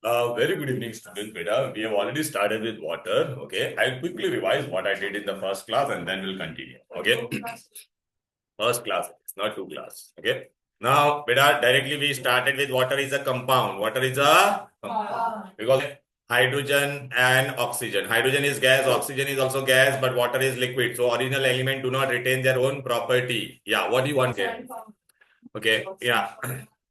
Very good evening, students. Beta, we have already started with water. Okay, I'll quickly revise what I did in the first class and then we'll continue. Okay, first class, it's not two class. Okay, now, beta, directly we started with water is a compound. Water is a compound because hydrogen and oxygen. Hydrogen is gas, oxygen is also gas, but water is liquid. So, original element do not retain their own property. Yeah, what do you want here? Okay, yeah.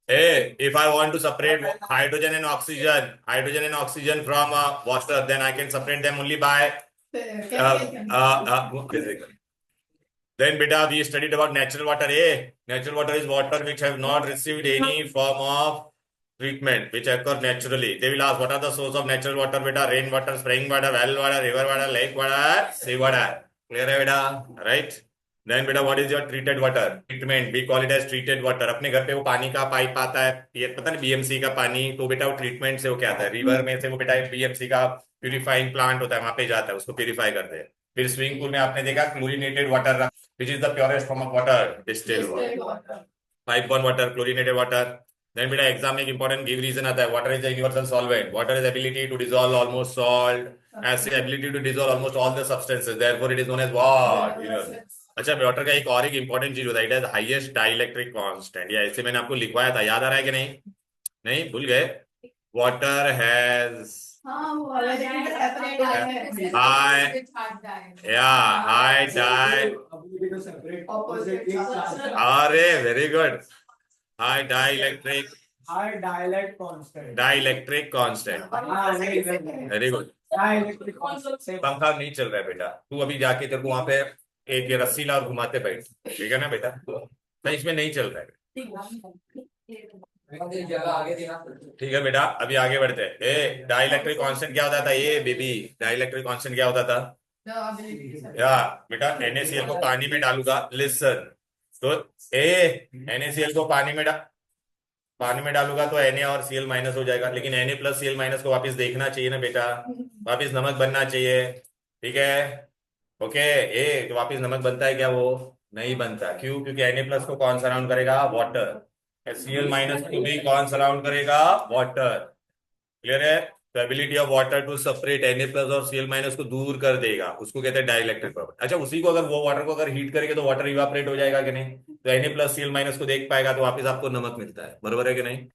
Hey, if I want to separate hydrogen and oxygen from water, then I can separate them only by physics. Then, beta, we studied about natural water. Natural water is water which have not received any form of treatment, which occur naturally. They will ask, what are the source of natural water, beta? Rain water, spring water, well water, river water, lake water, sea water. Clear है beta? Right? Then beta, what is your treated water? Treatment. We call it as treated water. अपने घर पे वो पानी का pipe आता है, ये पता नहीं बीएमसी का पानी, तो बेटा वो ट्रीटमेंट से वो क्या आता है, रिवर में से वो बेटा बीएमसी का प्यूरिफाइंग प्लांट होता है, वहां पे जाता है, उसको प्यूरिफाई करते हैं. फिर स्विमिंग पूल में आपने देखा chlorinated water, which is the purest form of water, distilled water. Pipe-borne water, chlorinated water. Then beta exam में important give reason आता है. Water is a universal solvent. Water is ability to dissolve almost salt. Acid ability to dissolve almost all the substances. Therefore it is known as what? अच्छा, water का एक important चीज होता है, it has highest dielectric constant. या ऐसे मैंने आपको लिखवाया था, याद आ रहा है कि नहीं? नहीं, भूल गए? वाटर हैज हाई, या हाई डाई, अरे very good, high dielectric dielectric constant. Very good. पंखा नहीं चल रहा है बेटा, तू अभी जाके तेरे को वहां पे एक रस्सी ला और घुमाते बैठ, ठीक है ना बेटा? तो इसमें नहीं चल रहा है. ठीक है बेटा, अभी आगे बढ़ते हैं. ए डाइलेक्ट्रिक कांस्टेंट क्या होता था? ये बेबी डाइलेक्ट्रिक कांस्टेंट क्या होता था? या बेटा NaCl को पानी में डालूंगा, लिसन. तो NaCl को पानी में डालूंगा तो Na और Cl माइनस हो जाएगा, लेकिन Na प्लस Cl माइनस को वापस देखना चाहिए ना बेटा, वापस नमक बनना चाहिए. ठीक है, ओके. तो वापस नमक बनता है क्या? वो नहीं बनता. क्यों? क्योंकि Na प्लस को कौन सराउंड करेगा? वाटर. Cl माइनस को भी कौन सराउंड करेगा? वाटर. क्लियर है? तो ability of water to separate Na plus और Cl माइनस को दूर कर देगा, उसको कहते हैं डाइलेक्ट्रिक प्रॉपर्टी. अच्छा, उसी को अगर वो वाटर को अगर हीट करेंगे तो वाटर इवापोरेट हो जाएगा कि नहीं? तो Na प्लस Cl माइनस को देख पाएगा तो वापस आपको नमक मिलता है. बरोबर है कि नहीं?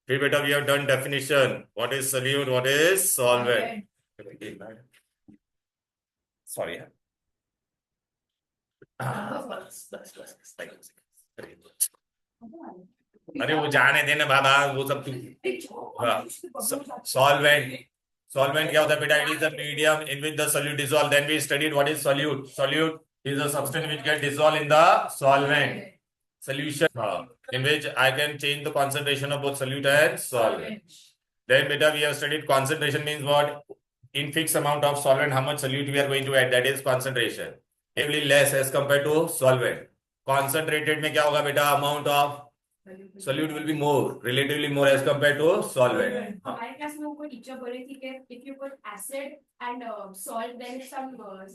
फिर बेटा we have done definition. What is solute, what is solvent. Sorry, अरे वो जाने देना बाबा, वो सब. सॉल्वेंट. सॉल्वेंट क्या होता है बेटा? It is the medium in which the solute dissolve. Then we studied what is solute. Solute is a substance which get dissolve in the solvent solution, in which I can change the concentration of both solute and solvent. Then beta we have studied concentration means what? In fixed amount of solvent, how much solute we are going to add, that is concentration. Heavily less as compared to solvent. Concentrated में क्या होगा बेटा? Amount of solute will be more, relatively more as compared to solvent. हमारे class में हमको teacher बोले थी कि if you put acid and salt then some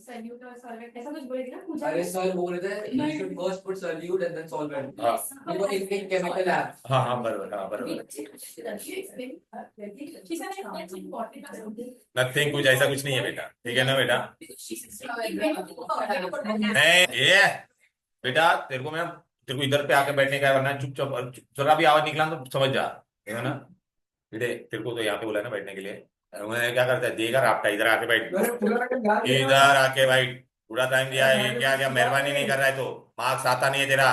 solute or solvent, ऐसा कुछ बोले थे ना? पूछा अरे सर बोल रहे थे you should first put solute and then solvent. वो एक chemical है. हाँ बराबर. नथिंग, कुछ ऐसा कुछ नहीं है बेटा, ठीक है ना बेटा? नहीं ये बेटा, तेरे को इधर पे आके बैठने का है, वरना चुपचाप जरा भी आवाज निकला तो समझ जा, है ना बेटे? तेरे को तो यहाँ पे बोला ना बैठने के लिए. मैं क्या करता है, देगा रापटा, इधर आके बैठ, इधर आके बैठ. पूरा टाइम दिया है, क्या क्या मेहरबानी नहीं कर रहा है तो मार्क्स आता नहीं है तेरा,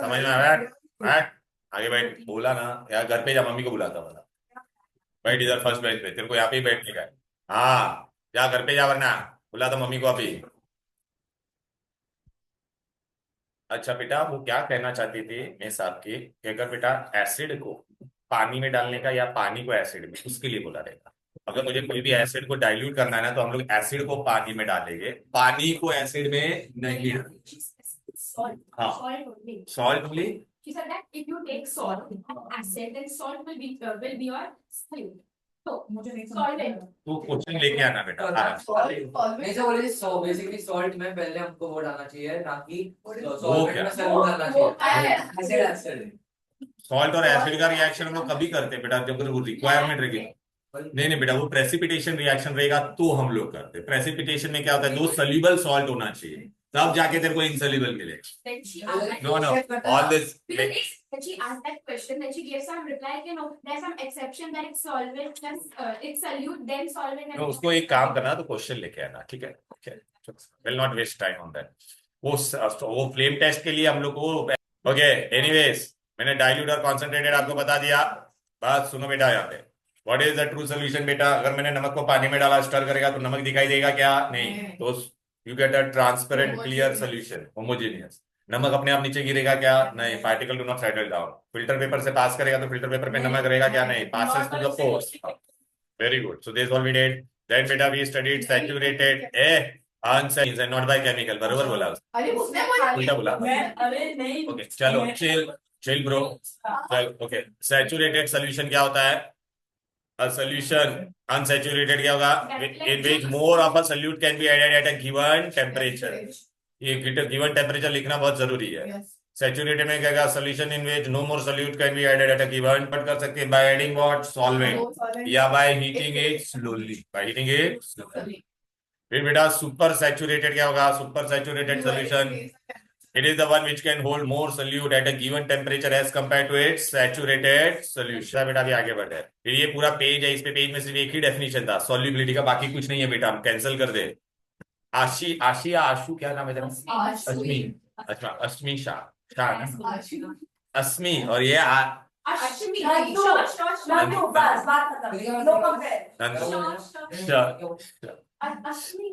समझ में? बैठ बैठ, आगे बैठ. बोला ना यार, घर पे जा, मम्मी को बुलाता वाला. बैठ इधर फर्स्ट बेंच पे, तेरे को यहाँ पे ही बैठने का है. हाँ जा, घर पे जा, वरना बुला तो मम्मी को अभी. अच्छा बेटा, वो क्या कहना चाहती थी मिस आपकी कि अगर बेटा एसिड को पानी में डालने का या पानी को एसिड में, उसके लिए बोला रहेगा. अगर मुझे कोई भी एसिड को डाइल्यूट करना है ना, तो हम लोग एसिड को पानी में डालेंगे, पानी को एसिड में नहीं डालेंगे. हाँ, salt only. She said that if you take salt and acid, then salt will be your solute. तो solvent. तू क्वेश्चन लेके आना बेटा. नहीं सर बोले सो बेसिकली सॉल्ट में पहले हमको वो डालना चाहिए, ना कि सॉल्वेंट में सॉल्ट डालना चाहिए. सॉल्ट और एसिड का रिएक्शन हम लोग कभी करते हैं बेटा, जब रिक्वायरमेंट रहेगी. नहीं बेटा, वो प्रेसिपिटेशन रिएक्शन रहेगा तो हम लोग करते हैं। प्रेसिपिटेशन में क्या होता है, जो सॉल्युबल सॉल्ट होना चाहिए तब जाके तेरे को इनसॉल्युबल मिलेगा। Then she asked that No, all this Because when she asked that question, then she gave some reply, you know, there's some exception that it's solvent plus it's solute, then solvent. no, उसको एक काम करना तो question लेके आना, ठीक है? Will not waste time on that. वो फ्लेम टेस्ट के लिए हम लोग को ओके। एनीवेज, मैंने डाइल्यूट और कॉन्सेंट्रेटेड आपको बता दिया। बात सुनो बेटा, यहाँ पे what is the true solution बेटा? अगर मैंने नमक को पानी में डाला, स्टर करेगा तो नमक दिखाई देगा क्या? नहीं। तो you get a transparent clear solution, homogeneous. नमक अपने आप नीचे गिरेगा क्या? नहीं। Particle do not settle down. Filter paper से पास करेगा तो फिल्टर पेपर पे नमक रहेगा क्या? नहीं। Passes to the pores. Very good. So this all we did. Then बेटा वी स्टडीड सैचुरेटेड अनसेंस एंड नॉट बाय केमिकल। बरोबर बोला उसने? अरे उसने बोला उल्टा बोला? अरे नहीं ओके चलो, चिल चिल ब्रो। चल ओके, सैचुरेटेड सोल्यूशन क्या होता है? A solution unsaturated क्या होगा? In which more of a solute can be added at a given temperature. ये given temperature लिखना बहुत जरूरी है। Saturated में क्या होगा? Solution in which no more solute can be added at a given, but कर सकते हैं by adding what? Solvent या by heating it slowly. By heating it slowly. फिर बेटा सुपर सैचुरेटेड क्या होगा? Super saturated solution it is the one which can hold more solute at a given temperature as compared to its saturated solution। बेटा अभी आगे बढ़े। फिर ये पूरा पेज है, इस पे पेज में सिर्फ एक ही डेफिनेशन था सॉल्युबिलिटी का, बाकी कुछ नहीं है बेटा। हम कैंसिल कर दे। आशी आशी या आशु, क्या नाम है तेरा? अश्मी। अच्छा अश्मी शाह, शाह ना? अस्मी। और ये Ashmi. नंदू बस बात खत्म नो कंपेयर Ashmi.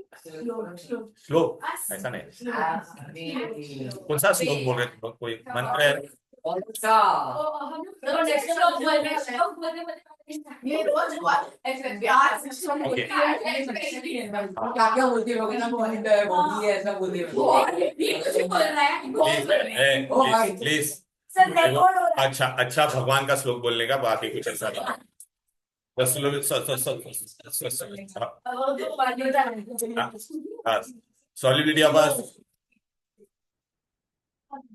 श्लोक, ऐसा नहीं। कौन सा श्लोक बोल रहे थे तुम? कोई मंत्र है? अच्छा हम लोग next श्लोक बोल रहे हैं, श्लोक बोलते ये रोज बिहार सिस्टम Okay. क्या क्या बोलती है ना, पॉइंट है बोली है, ऐसा बोलती है। बोल रहा है। Please please. सर रिकॉर्ड हो रहा है। अच्छा भगवान का श्लोक बोलने का, बाकी कुछ ऐसा नहीं। सॉल्युबिलिटी ऑफ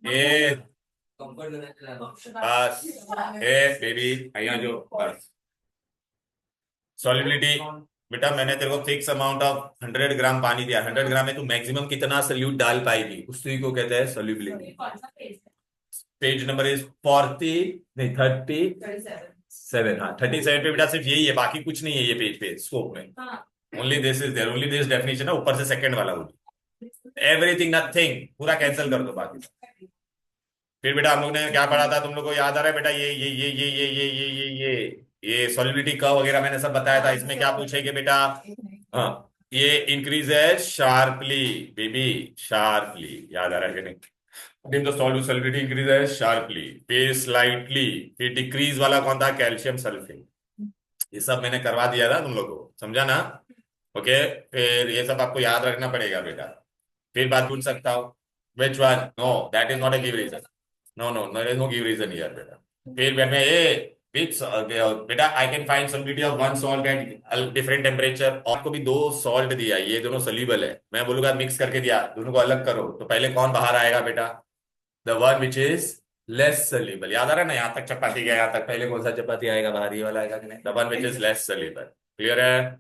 ए बस ए बेबी અહીંયા जो बस सॉल्युबिलिटी बेटा, मैंने तेरे को फिक्स अमाउंट ऑफ 100 ग्राम पानी दिया। 100 ग्राम में तू मैक्सिमम कितना सोल्यूट डाल पाएगी, उसी को कहते हैं सॉल्युबिलिटी। पेज नंबर इज 40 नहीं 37। हाँ 37 पे बेटा सिर्फ यही है, बाकी कुछ नहीं है ये पेज पे स्कोप में। Only this is there, only this definition है, ऊपर से सेकंड वाला होगी। एवरीथिंग नथिंग पूरा कैंसिल कर दो बाकी। फिर बेटा हम लोग ने क्या पढ़ा था, तुम लोग को याद आ रहा है बेटा? ये सॉल्युबिलिटी कर्व वगैरह मैंने सब बताया था। इसमें क्या पूछेंगे बेटा? हाँ ये इंक्रीजेज शार्पली बेबी, शार्पली। याद आ रहा है कि नहीं? The solubility increases sharply, फिर slightly, फिर डिक्रीज वाला कौन था? Calcium sulphate. ये सब मैंने करवा दिया था तुम लोग को, समझा ना? ओके फिर ये सब आपको याद रखना पड़ेगा बेटा। फिर बात पूछ सकता हूँ, which one? No, that is not a give reason. No, there is no give reason here बेटा। फिर मैं which बेटा I can find solubility of one salt at different temperature। आपको भी 2 सॉल्ट दिया, ये दोनों सोल्यूबल है। मैं बोलूंगा मिक्स करके दिया, दोनों को अलग करो, तो पहले कौन बाहर आएगा बेटा? The one which is less soluble। याद आ रहा है ना? यहाँ तक चपाती गया, यहाँ तक पहले कौन सा चपाती आएगा? बाहर ये वाला आएगा कि नहीं? The one which is less soluble। Clear है?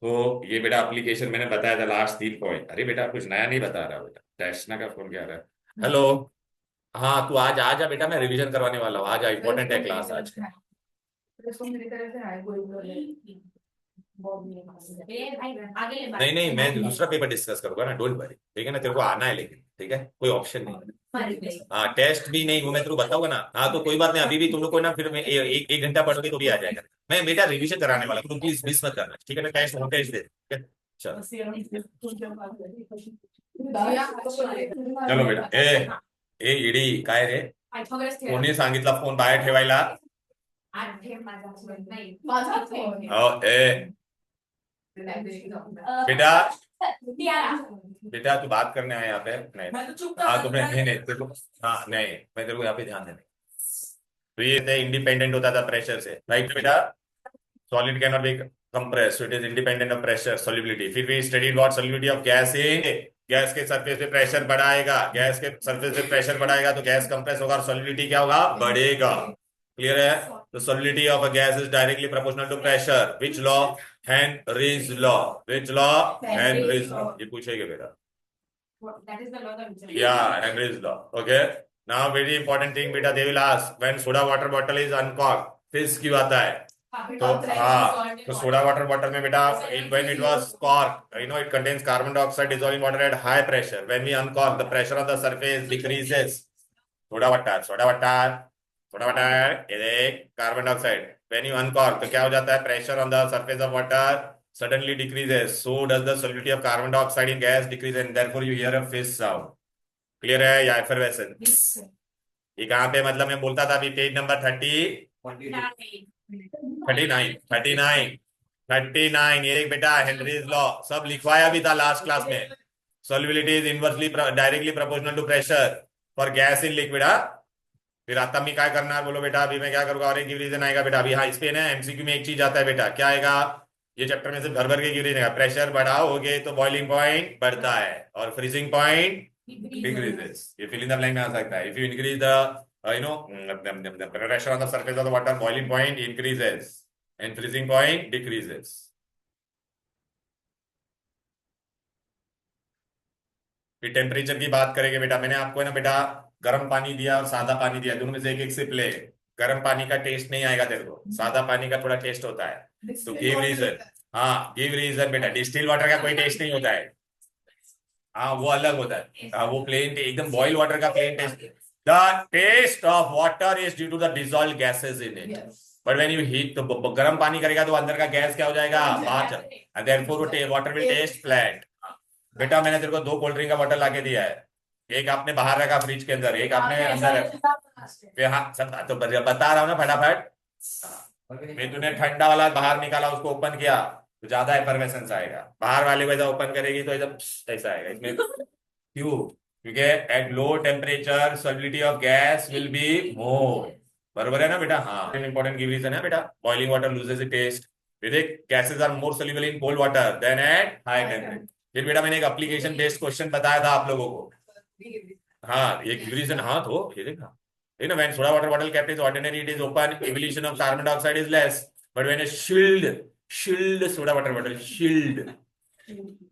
तो ये बेटा एप्लीकेशन मैंने बताया था लास्ट 3 पॉइंट। अरे बेटा कुछ नया नहीं बता रहा बेटा। दर्शना का फोन क्या रहा है? हेलो हाँ तू आज आ जा बेटा, मैं रिवीजन करवाने वाला हूँ। आ जा, इंपॉर्टेंट है क्लास आज। नहीं मैं दूसरा पेपर डिस्कस करूंगा ना, डोंट वरी। ठीक है ना? तेरे को आना है लेकिन, ठीक है? कोई ऑप्शन नहीं है। हाँ टेस्ट भी नहीं, वो मैं तेरे को बताऊंगा ना। हाँ तो कोई बात नहीं, अभी भी तुम लोग को ना, फिर मैं एक घंटा पढ़ोगे तो भी आ जाएगा। मैं बेटा रिवीजन कराने वाला हूँ, प्लीज मिस मत करना, ठीक है ना? टेस्ट हो टेस्ट दे, ठीक है? चलो चलो बेटा। ए इडी काय रे? कोणी सांगितला फोन बाहेर ठेवायला? बेटा बेटा तू बात करने आया यहाँ पे? नहीं हाँ तुमने नहीं तेरे को, हाँ नहीं मैं तेरे को यहाँ पे ध्यान देने। तो ये इंडिपेंडेंट होता था प्रेशर से, राइट बेटा? Solid can not B compressed, so it is independent of pressure solubility। फिर भी studied what solubility of gas in, gas के सरफेस पे प्रेशर बढ़ाएगा, गैस के सरफेस पे प्रेशर बढ़ाएगा तो गैस कंप्रेस होगा और solubility क्या होगा? बढ़ेगा। क्लियर है? The solidity of a gas is directly proportional to pressure. Which law? Henry's law. Which law? Henry's law. ये पूछेगा बेटा. That is the law that Yeah, Henry's law. Okay. Now very important thing बेटा, they will ask when soda water bottle is uncorked, fish क्यों आता है? तो हाँ, तो सोडा वाटर बॉटल में बेटा, when it was corked, it contains carbon dioxide dissolving water at high pressure. When we uncork, the pressure on the surface decreases. Soda water, ये देख, carbon dioxide. When you uncork, तो क्या हो जाता है? Pressure on the surface of water suddenly decreases. So does the solubility of carbon dioxide in gas decrease, and therefore you hear a fish sound. Clear है? या फिर वैसे ये कहाँ पे, मतलब मैं बोलता था अभी पेज नंबर 39 ये एक बेटा हेनरीज लॉ सब लिखवाया भी था लास्ट क्लास में. Solubility is inversely directly proportional to pressure for gas in liquid. फिर आता मैं क्या करना है बोलो बेटा, अभी मैं क्या करूंगा, और एक रीजन आएगा बेटा. अभी हाँ, इस पे ना एमसीक्यू में एक चीज आता है बेटा, क्या आएगा? ये चैप्टर में से भर भर के गिव रीजन आएगा. प्रेशर बढ़ाओगे तो बॉइलिंग पॉइंट बढ़ता है और फ्रीजिंग पॉइंट decreases. ये fill in the blank में आ सकता है. If you increase the the pressure on the surface of the water, boiling point increases and freezing point decreases. फिर टेम्परेचर की बात करेंगे बेटा. मैंने आपको है ना बेटा गर्म पानी दिया और सादा पानी दिया, दोनों में से एक एक सिप ले. गर्म पानी का टेस्ट नहीं आएगा तेरे को, सादा पानी का थोड़ा टेस्ट होता है. तो गिव रीजन. हाँ, गिव रीजन बेटा. डिस्टिल वाटर का कोई टेस्ट नहीं होता है. हाँ, वो अलग होता है. हाँ, वो प्लेन एकदम बॉइल वाटर का plain taste. The taste of water is due to the dissolved gases in it. But when you heat, तो गर्म पानी करेगा तो अंदर का गैस क्या हो जाएगा? बाहर. And therefore water will taste flat. बेटा मैंने तेरे को 2 कोल्ड ड्रिंक का बॉटल लाके दिया है. एक आपने बाहर रखा फ्रिज के अंदर, एक आपने अंदर रखा. हाँ, सब तो बता रहा हूँ ना फटाफट. मैं तूने ठंडा वाला बाहर निकाला, उसको ओपन किया तो ज्यादा एफर्वेसेंस आएगा. बाहर वाले को ऐसा ओपन करेगी तो एकदम ऐसा आएगा. इसमें क्यों? क्योंकि at low temperature solubility of gas will be more. बरोबर है ना बेटा? हाँ, इंपॉर्टेंट गिव रीजन है बेटा. Boiling water loses it taste. Gases are more soluble in cold water than at high temperature. फिर बेटा मैंने एक एप्लीकेशन बेस्ड क्वेश्चन बताया था आप लोगों को. हाँ, ये गिव रीजन. हाँ, तो ये देखा when soda water bottle kept is ordinary, it is open, evolution of carbon dioxide is less. But when a chilled soda water bottle, chilled,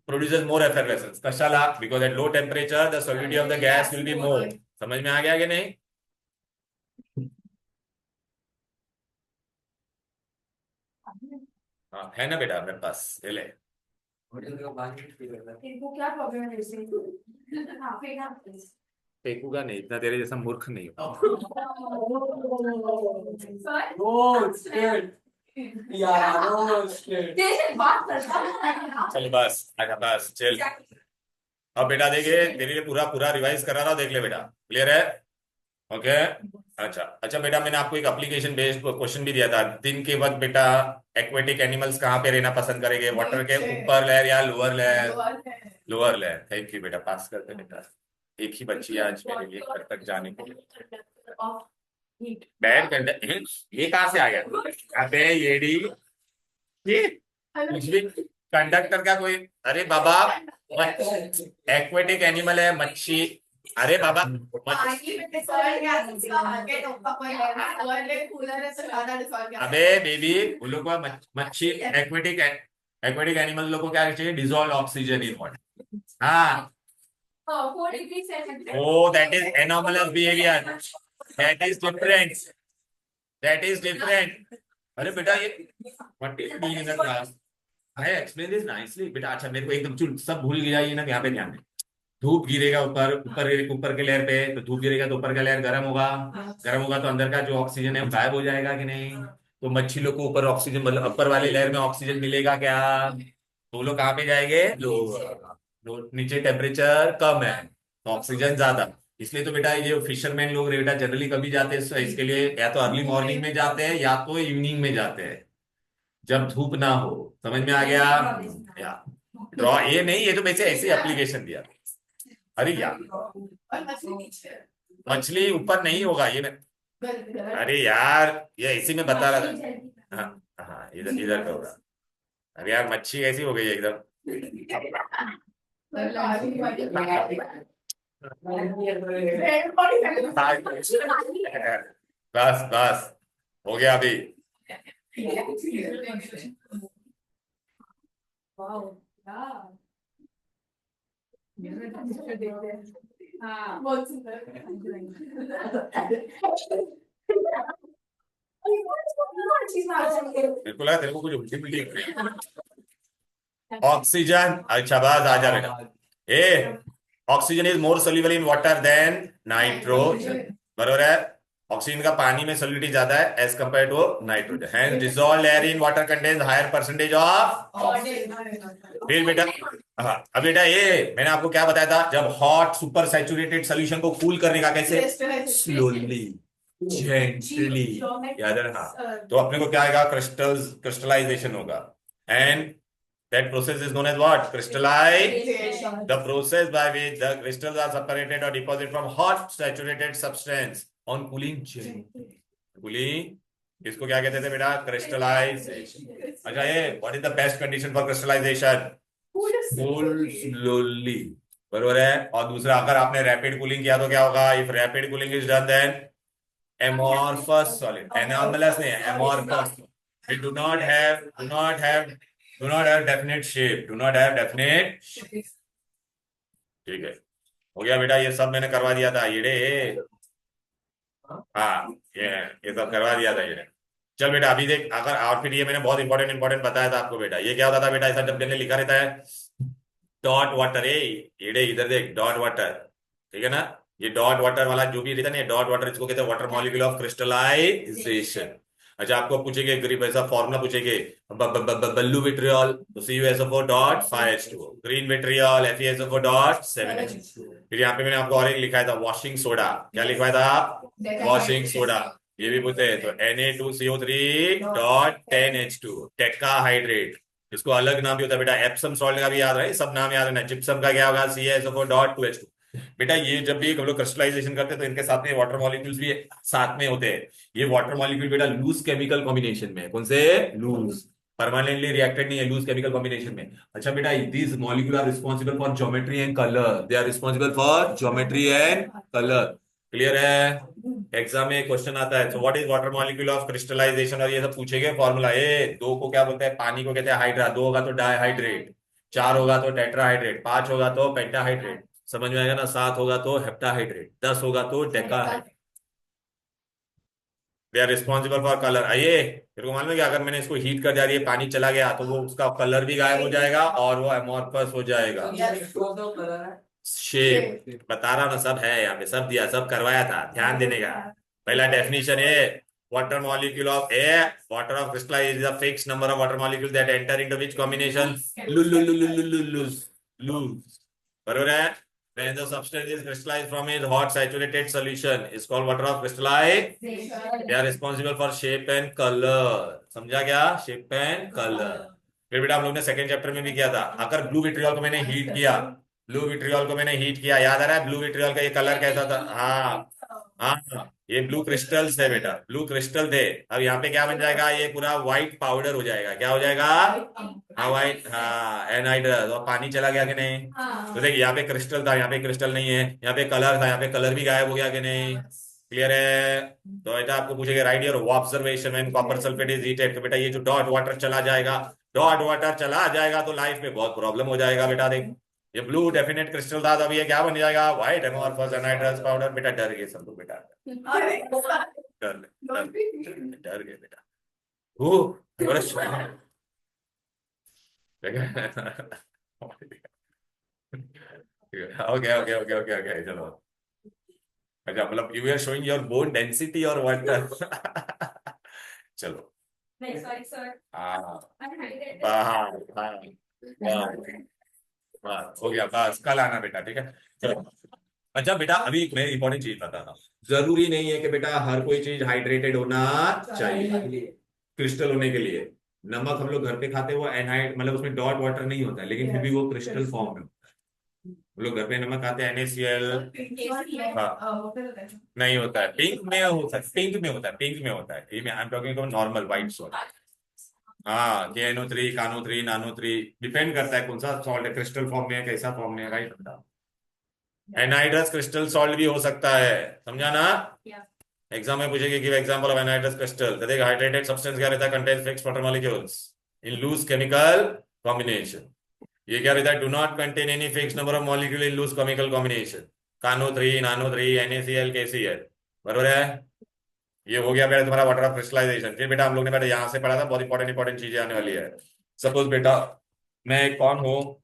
produces more effervescence. कशाला? Because at low temperature, the solubility of the gas will be more. समझ में आ गया कि नहीं? हाँ, है ना बेटा मेरे पास, ये ले. इनको क्या प्रॉब्लम है इससे? हाँ, फेंका. फेंकूगा नहीं, इतना तेरे जैसा मूर्ख नहीं हो. चल बस, आजा बस, चल. अब बेटा देखिए, तेरे लिए पूरा रिवाइज कर रहा था, देख ले बेटा. क्लियर है? ओके. अच्छा बेटा, मैंने आपको एक एप्लीकेशन बेस्ड क्वेश्चन भी दिया था. दिन के वक्त बेटा एक्वेटिक एनिमल्स कहाँ पे रहना पसंद करेंगे? वाटर के ऊपर लेयर या lower layer? Lower layer. Thank you बेटा, पास करते बेटा. एक ही बच्ची है आज मेरे लिए घर तक जाने के लिए. बैड कंडक्टर ये कहाँ से आ गया? अबे येडी, ये कुछ भी कंडक्टर का कोई. अरे बाबा, एक्वेटिक एनिमल है मच्छी. अरे बाबा, अबे बेबी, वो लोग को मच्छी एक्वेटिक एनिमल लोग को क्या चाहिए? Dissolve oxygen in water. हाँ. Oh, that is anomalous behavior. That is different. अरे बेटा ये what is doing in the class? I explain this nicely. बेटा अच्छा, मेरे को एकदम चुल सब भूल गया ये ना. यहाँ पे ध्यान दे. धूप गिरेगा ऊपर के लेयर पे, तो धूप गिरेगा तो ऊपर का लेयर गर्म होगा तो अंदर का जो ऑक्सीजन है गायब हो जाएगा कि नहीं? तो मच्छी लोग को ऊपर ऑक्सीजन, मतलब ऊपर वाले लेयर में ऑक्सीजन मिलेगा क्या? तो लोग कहाँ पे जाएंगे? नीचे टेम्परेचर कम है तो ऑक्सीजन ज्यादा. इसलिए तो बेटा ये फिशरमैन लोग बेटा जनरली कभी जाते हैं इसके लिए, या तो अर्ली मॉर्निंग में जाते हैं या तो इवनिंग में जाते हैं जब धूप ना हो. समझ में आ गया? या ड्रॉ ये नहीं, ये तो वैसे ऐसे एप्लीकेशन दिया. अरे यार, मछली ऊपर नहीं होगा ये. अरे यार, ये ऐसे में बता रहा था. हाँ, इधर का होगा. अरे यार, मच्छी ऐसी हो गई एकदम. बस हो गया अभी। वाओ हाँ बहुत सुंदर बिल्कुल है, तेरे को कुछ उल्टी पुल्टी ऑक्सीजन, अच्छा बस आ जा बेटा। A oxygen is more soluble in water than nitrogen, बरोबर है। ऑक्सीजन का पानी में सोल्यूबिलिटी ज्यादा है as compare to nitrogen, hence dissolved air in water contains higher percentage of. फिर बेटा, हाँ अब बेटा ये मैंने आपको क्या बताया था, जब हॉट सुपर सैचुरेटेड सोल्यूशन को कूल करने का कैसे, स्लोली जेंटली, याद है ना। हाँ, तो अपने को क्या आएगा, क्रिस्टलाइजेशन होगा, and that process is known as what, crystallization, the process by which the crystals are separated or deposited from hot saturated substance on cooling cooling इसको क्या कहते थे बेटा, क्रिस्टलाइजेशन। अच्छा ये what is the best condition for crystallization, cool slowly, बरोबर है। और दूसरा, अगर आपने रैपिड कूलिंग किया तो क्या होगा, if rapid cooling is done then amorphous solid, anomalous नहीं है, amorphous, it do not have definite shape, do not have definite shape। ठीक है, हो गया बेटा, ये सब मैंने करवा दिया था ये रे, हाँ ये सब करवा दिया था ये। चल बेटा अभी देख, अगर और फिर ये मैंने बहुत इंपॉर्टेंट बताया था आपको बेटा, ये क्या होता था बेटा, ऐसा जब मैंने लिखा रहता है डॉट वाटर, ये इधर देख डॉट वाटर, ठीक है ना, ये डॉट वाटर वाला जो भी रहता है ना, डॉट वाटर इसको कहते हैं वाटर मॉलिक्यूल ऑफ क्रिस्टलाइजेशन। अच्छा आपको पूछेंगे गरीब ऐसा फॉर्मूला पूछेंगे, ब्लू विट्रियल तो CuSO4 dot 5H2O, green vitriol FeSO4 dot 7H2। फिर यहाँ पे मैंने आपको और एक लिखा था वॉशिंग सोडा, क्या लिखवाया था, वॉशिंग सोडा, ये भी पूछते हैं तो Na2CO3 डॉट 10H2 टेट्राहाइड्रेट, इसको अलग नाम भी होता है बेटा, एप्सम सॉल्ट का भी याद रहे, सब नाम याद रहना। जिप्सम का क्या होगा, CaSO4 डॉट 2H2। बेटा ये जब भी हम लोग क्रिस्टलाइजेशन करते हैं तो इनके साथ में वाटर मॉलिक्यूल्स भी साथ में होते हैं। ये वाटर मॉलिक्यूल बेटा लूज केमिकल कॉम्बिनेशन में, कौन से, लूज, परमानेंटली रिएक्टेड नहीं है, लूज केमिकल कॉम्बिनेशन में। अच्छा बेटा these molecule are responsible for geometry and colour, they are responsible for geometry and colour, clear है। एग्जाम में क्वेश्चन आता है, so what is water molecule of crystallization, और ये सब पूछेंगे फॉर्मूला। ए दो को क्या बोलते हैं, पानी को कहते हैं हाइड्रा, दो होगा तो डाइहाइड्रेट, चार होगा तो टेट्राहाइड्रेट, पांच होगा तो पेंटाहाइड्रेट, समझ में आएगा ना, सात होगा तो हेप्टाहाइड्रेट, 10 होगा तो decahydrate. They are responsible for colour. आइए तेरे को मालूम है कि अगर मैंने इसको हीट कर दिया, ये पानी चला गया तो वो उसका कलर भी गायब हो जाएगा और वो अमोर्फस हो जाएगा। शेप बता रहा ना, सब है यहाँ पे, सब दिया, सब करवाया था, ध्यान देने का। पहला डेफिनेशन है water molecule of air, water of crystallize is the fixed number of water molecule that enter into which combination, loose, बरोबर है। When the substance is crystallized from a hot saturated solution is called water of crystallization. They are responsible for shape and color, समझा क्या, shape and color। फिर बेटा हम लोग ने second chapter में भी किया था, अगर ब्लू विट्रियल को मैंने हीट किया, ब्लू विट्रियल को मैंने हीट किया, याद आ रहा है ब्लू विट्रियल का ये कलर कैसा था, हाँ हाँ ये ब्लू क्रिस्टल्स थे बेटा, ब्लू क्रिस्टल थे। अब यहाँ पे क्या बन जाएगा, ये पूरा व्हाइट पाउडर हो जाएगा, क्या हो जाएगा, हाँ व्हाइट, हाँ एनहाइड्रस, और पानी चला गया कि नहीं, तो देखिए यहाँ पे क्रिस्टल था, यहाँ पे क्रिस्टल नहीं है, यहाँ पे कलर था, यहाँ पे कलर भी गायब हो गया कि नहीं, क्लियर है। तो बेटा आपको पूछेगा right your observation when copper sulphate is heated, तो बेटा ये जो डॉट वाटर चला जाएगा, डॉट वाटर चला जाएगा तो लाइफ में बहुत प्रॉब्लम हो जाएगा बेटा। देख ये ब्लू डेफिनेट क्रिस्टल था, तब ये क्या बन जाएगा, व्हाइट एमोर्फस एनहाइड्रस पाउडर। बेटा डर गए सब लोग, बेटा डर गए बेटा, okay okay okay okay okay चलो। अच्छा मतलब you are showing your bone density और व्हाट चलो नहीं सॉरी सर हाँ अनहाइड्रेटेड हो गया, बस कल आना बेटा, ठीक है चलो। अच्छा बेटा अभी मैं इंपॉर्टेंट चीज बताता हूँ, जरूरी नहीं है कि बेटा हर कोई चीज हाइड्रेटेड होना चाहिए क्रिस्टल होने के लिए। नमक हम लोग घर पे खाते हैं वो एनहाइड, मतलब उसमें डॉट वाटर नहीं होता है, लेकिन फिर भी वो क्रिस्टल फॉर्म में, हम लोग घर पे नमक खाते हैं NaCl, हाँ नहीं होता है, पिंक में होता है, पिंक में होता है, पिंक में होता है, ये मैं I am talking about normal white salt. हाँ KNO3 KANO3 NaNO3 डिपेंड करता है कौन सा सॉल्ट है, क्रिस्टल फॉर्म में है कैसा फॉर्म में है, राइट। एनहाइड्रस क्रिस्टल सॉल्ट भी हो सकता है, समझा ना। एग्जाम में पूछेगी give example of anhydrous crystal, तो देख हाइड्रेटेड सब्सटेंस क्या रहता है, contain fixed water molecules in loose chemical combination. ये क्या रहता है, do not contain any fixed number of molecule in loose chemical combination, कानो 3 नानो 3 NaCl KCl, बरोबर है। ये हो गया बेटा तुम्हारा वाटर ऑफ क्रिस्टलाइजेशन। फिर बेटा हम लोग ने बेटा यहां से पढ़ा था, बहुत इंपॉर्टेंट चीजें आने वाली है। सपोज बेटा मैं कौन हूं,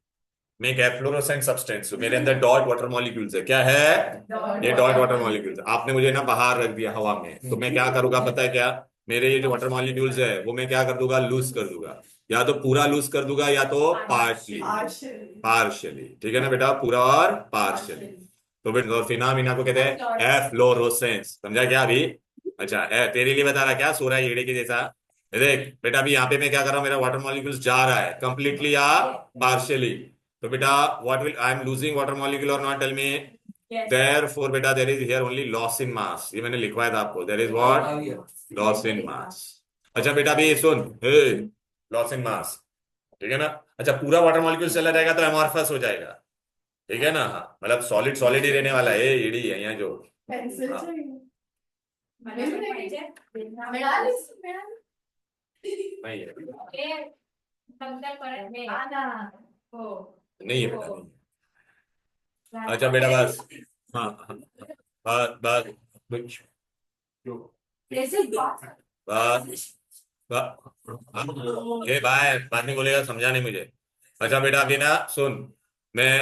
मैं एक एफ्लोरोसेंट सब्सटेंस हूं, मेरे अंदर डॉट वाटर मॉलिक्यूल्स है, क्या है, ये डॉट वाटर मॉलिक्यूल्स। आपने मुझे ना बाहर रख दिया हवा में, तो मैं क्या करूंगा पता है क्या, मेरे ये जो वाटर मॉलिक्यूल्स है वो मैं क्या कर दूंगा, लूज कर दूंगा, या तो पूरा लूज कर दूंगा या तो पार्शली, पार्शियली, ठीक है ना बेटा, पूरा और पार्शियली। तो बेटा फिनोमेना को कहते हैं एफ्लोरोसेंस, समझा क्या अभी। अच्छा तेरे लिए बता रहा क्या, सो रहा है येड़े के जैसा। देख बेटा अभी यहाँ पे मैं क्या कर रहा हूँ, मेरा वाटर मॉलिक्यूल्स जा रहा है कंप्लीटली या पार्शियली, तो बेटा what will I am losing water molecule और नॉट, टेल मी। देयरफॉर बेटा there is here only loss in mass, ये मैंने लिखवाया था आपको, there is what, loss in mass. अच्छा बेटा अभी सुन, लॉस इन मास, ठीक है ना। अच्छा पूरा वाटर मॉलिक्यूल चला जाएगा तो एमॉर्फस हो जाएगा, ठीक है ना, हाँ मतलब सॉलिड सॉलिड ही रहने वाला है, ईडी है यहाँ जो। पेन्सिल हाँ। चाहिए मला पण पाहिजे. मिळालीच नहीं है, हे बंद परत हे. हा ना हो. नहीं है बेटा, नहीं है। अच्छा बेटा बस, हाँ हाँ, बस बस बस पेन्सिल बस ये भाई बात नहीं बोलेगा, समझा नहीं मुझे। अच्छा बेटा अभी ना सुन, मैं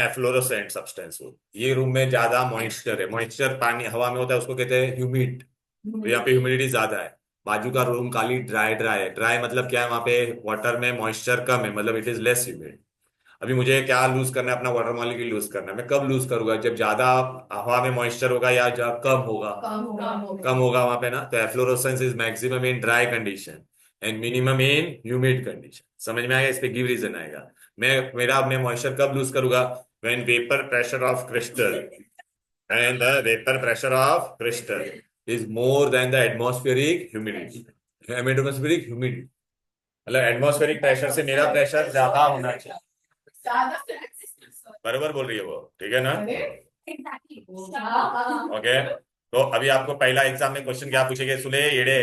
एफ्लोरोसेंट सब्सटेंस हूँ, ये रूम में ज्यादा मॉइस्चर है, मॉइस्चर पानी हवा में होता है उसको कहते हैं ह्यूमिड, तो यहाँ पे ह्यूमिडिटी ज्यादा है। बाजू का रूम खाली ड्राई ड्राई है, ड्राई मतलब क्या है, वहां पे वाटर में मॉइस्चर कम है, मतलब इट इज लेस ह्यूमिड। अभी मुझे क्या लूज करना है, अपना वाटर मॉलिक्यूल लूज करना है, मैं कब लूज करूंगा, जब ज्यादा हवा में मॉइस्चर होगा या जब कम होगा, कम होगा वहां पे ना, तो efflorescence is maximum in dry condition and minimum in humid condition. समझ में आएगा, इस पे गिव रीजन आएगा। मैं मॉइस्चर कब लूज करूंगा, when vapour pressure of crystal and the vapour pressure of crystal is more than the atmospheric humidity, atmospheric humidity मतलब एटमॉस्फेरिक प्रेशर से मेरा प्रेशर ज्यादा होना चाहिए, बराबर बोल रही है वो, ठीक है ना। Exactly. ओके तो अभी आपको पहला एग्जाम में क्वेश्चन क्या पूछेंगे, सुने येड़े,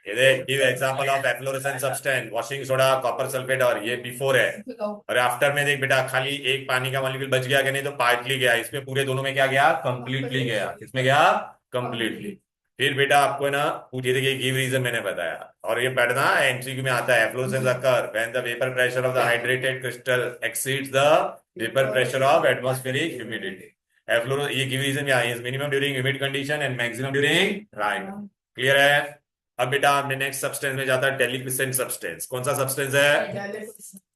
ये देख give example of efflorescent substance, washing soda, copper sulphate, और ये बिफोर है, और आफ्टर में देख बेटा खाली एक पानी का मॉलिक्यूल बच गया कि नहीं, तो पार्टली गया, इसमें पूरे दोनों में क्या गया, कंप्लीटली गया, किसमें गया, कंप्लीटली। फिर बेटा आपको ना पूछिए, देखिए गिव रीजन मैंने बताया, और ये पढ़ना एमसीक्यू में आता है, efflorescence occur when the vapour pressure of the hydrated crystal exceeds the vapour pressure of atmospheric humidity. एफ्लोरो ये गिव रीजन क्या है, minimum during humid condition and maximum during dry. Clear है। अब बेटा आपने नेक्स्ट सब्सटेंस में जाता है डेलिक्विसेंट सब्सटेंस, कौन सा सब्सटेंस है,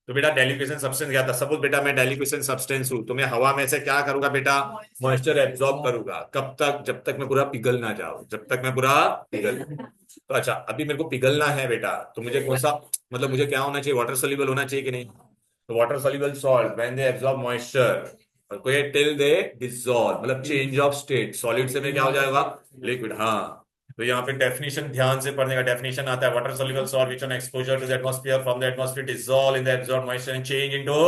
तो बेटा डेलिक्विसेंट सब्सटेंस क्या था, सपोज बेटा मैं डेलिक्विसेंट सब्सटेंस हूं, तो मैं हवा में से क्या करूंगा बेटा, मॉइस्चर एब्जॉर्ब करूंगा, कब तक, जब तक मैं पूरा पिघल ना जाऊं, जब तक मैं पूरा पिघल। तो अच्छा अभी मेरे को पिघलना है बेटा, तो मुझे कौन सा, मतलब मुझे क्या होना चाहिए, वाटर सोल्यूबल होना चाहिए कि नहीं, तो water soluble salt when they absorb moisture कोई टिल दे डिसॉल्व, मतलब चेंज ऑफ स्टेट, सॉलिड से में क्या हो जाएगा, लिक्विड। हाँ तो यहाँ पे डेफिनेशन ध्यान से पढ़ने का, डेफिनेशन आता है, water soluble salt which on exposure to the atmosphere from the atmosphere dissolve in the absorbed moisture and change into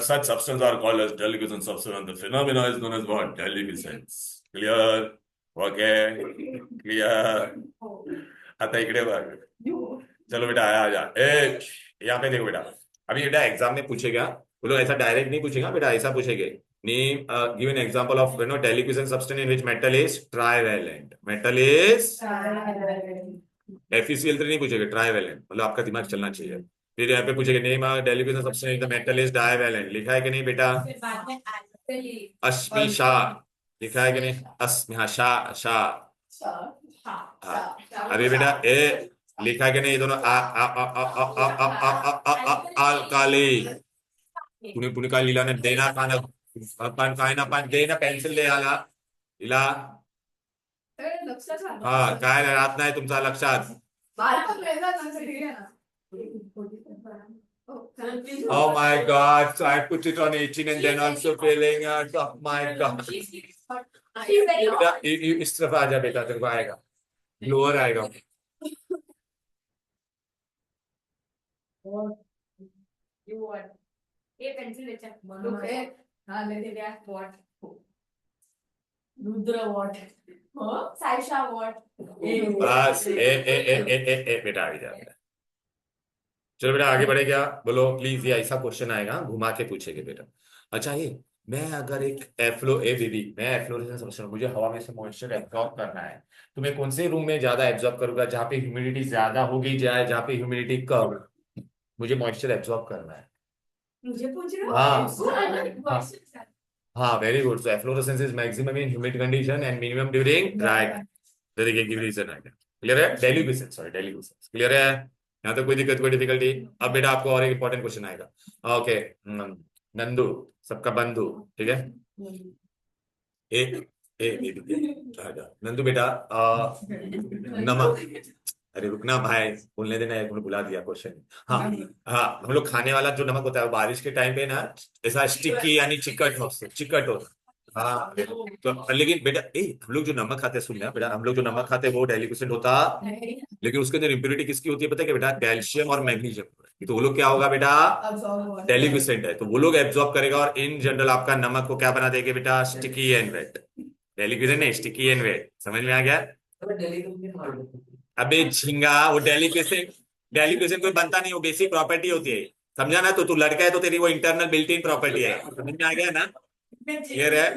such substances are called as delicquescent substance and the phenomena is known as what, delicquescence. Clear? Okay. Clear? आता इकडे बघ, चलो बेटा आया आजा, यहाँ पे देखो बेटा, अभी बेटा एग्जाम में पूछेगा, वो लोग ऐसा डायरेक्ट नहीं पूछेगा बेटा, ऐसा पूछेगे, name give an example of deliquescent substance in which metal is trivalent, metal is FeCl3 नहीं पूछेगा, ट्राइवेलेंट, मतलब आपका दिमाग चलना चाहिए। फिर यहाँ पे पूछेगा name deliquescent substance the metal is divalent, लिखा है कि नहीं बेटा, फिर बाद में actually अश्मि शाह, लिखा है कि नहीं, अस्मि, हाँ शाह शाह, हाँ अभी बेटा ए लिखा है कि नहीं, ये दोनों अल्काली, पुणे पुणे काय लिहिला ना, देना कान पण काय ना पण दे ना, पेन्सिल दे आला इला, लक्षात हा काय राहत नाही तुमचा लक्षात, oh my god, so I put it on 18 and then also feeling oh my god, बेटा इस तरफ आ जा बेटा, तेरे को आएगा, लोअर आएगा, you want ये पेंसिल लेचा Okay. हाँ ले दे यार what रुद्र वॉट हो सायशा वॉट बस ए बेटा आ गया। चलो बेटा आगे बढ़े क्या, बोलो प्लीज। ये ऐसा क्वेश्चन आएगा घुमा के पूछेंगे बेटा। अच्छा ये मैं अगर एक एफ्लो ए बेबी मैं एफ्लोरेसेंस समझ रहा हूँ, मुझे हवा में से मॉइस्चर एब्जॉर्ब करना है, तो मैं कौन से रूम में ज्यादा एब्जॉर्ब करूंगा, जहाँ पे ह्यूमिडिटी ज्यादा होगी जाए जहाँ पे ह्यूमिडिटी कम, मुझे मॉइस्चर एब्जॉर्ब करना है। मुझे पूछ रहे हो हाँ हाँ very good. So efflorescence is maximum in humid condition and minimum during dry. देखिए गिव रीजन है क्लियर है, डेल्यूविशन सॉरी डेल्यूविशन क्लियर है। यहाँ तो कोई दिक्कत कोई डिफिकल्टी। अब बेटा आपको और एक इंपॉर्टेंट क्वेश्चन आएगा। ओके नंदू सबका बंधु ठीक है। ए ए नंदू बेटा नमक, अरे रुकना भाई बोलने देना, एक मिनट बुला दिया क्वेश्चन। हाँ हाँ हम लोग खाने वाला जो नमक होता है बारिश के टाइम पे ना ऐसा स्टिकी यानी चिकट हो। हाँ तो लेकिन बेटा हम लोग जो नमक खाते हैं, सुनना बेटा, हम लोग जो नमक खाते हैं वो डेलिकेशन होता, लेकिन उसके अंदर इंप्योरिटी किसकी होती है पता है क्या बेटा, कैल्शियम और मैग्नीशियम। तो वो लोग क्या होगा बेटा, डेलिक्विसेंट है, तो वो लोग एब्जॉर्ब करेगा और इन जनरल आपका नमक को क्या बना देंगे बेटा, स्टिकी एंड वेट। डेलिक्विसेंट नहीं स्टिकी एंड वेट, समझ में आ गया। दिल्ली को भी मार दो। अबे झिंगा वो डेलिक्विसेंट कोई बनता नहीं, वो बेसिक प्रॉपर्टी होती है, समझा ना। तो तू लड़का है तो तेरी वो इंटरनल बिल्ट इन प्रॉपर्टी है, समझ में आ गया ना। क्लियर है।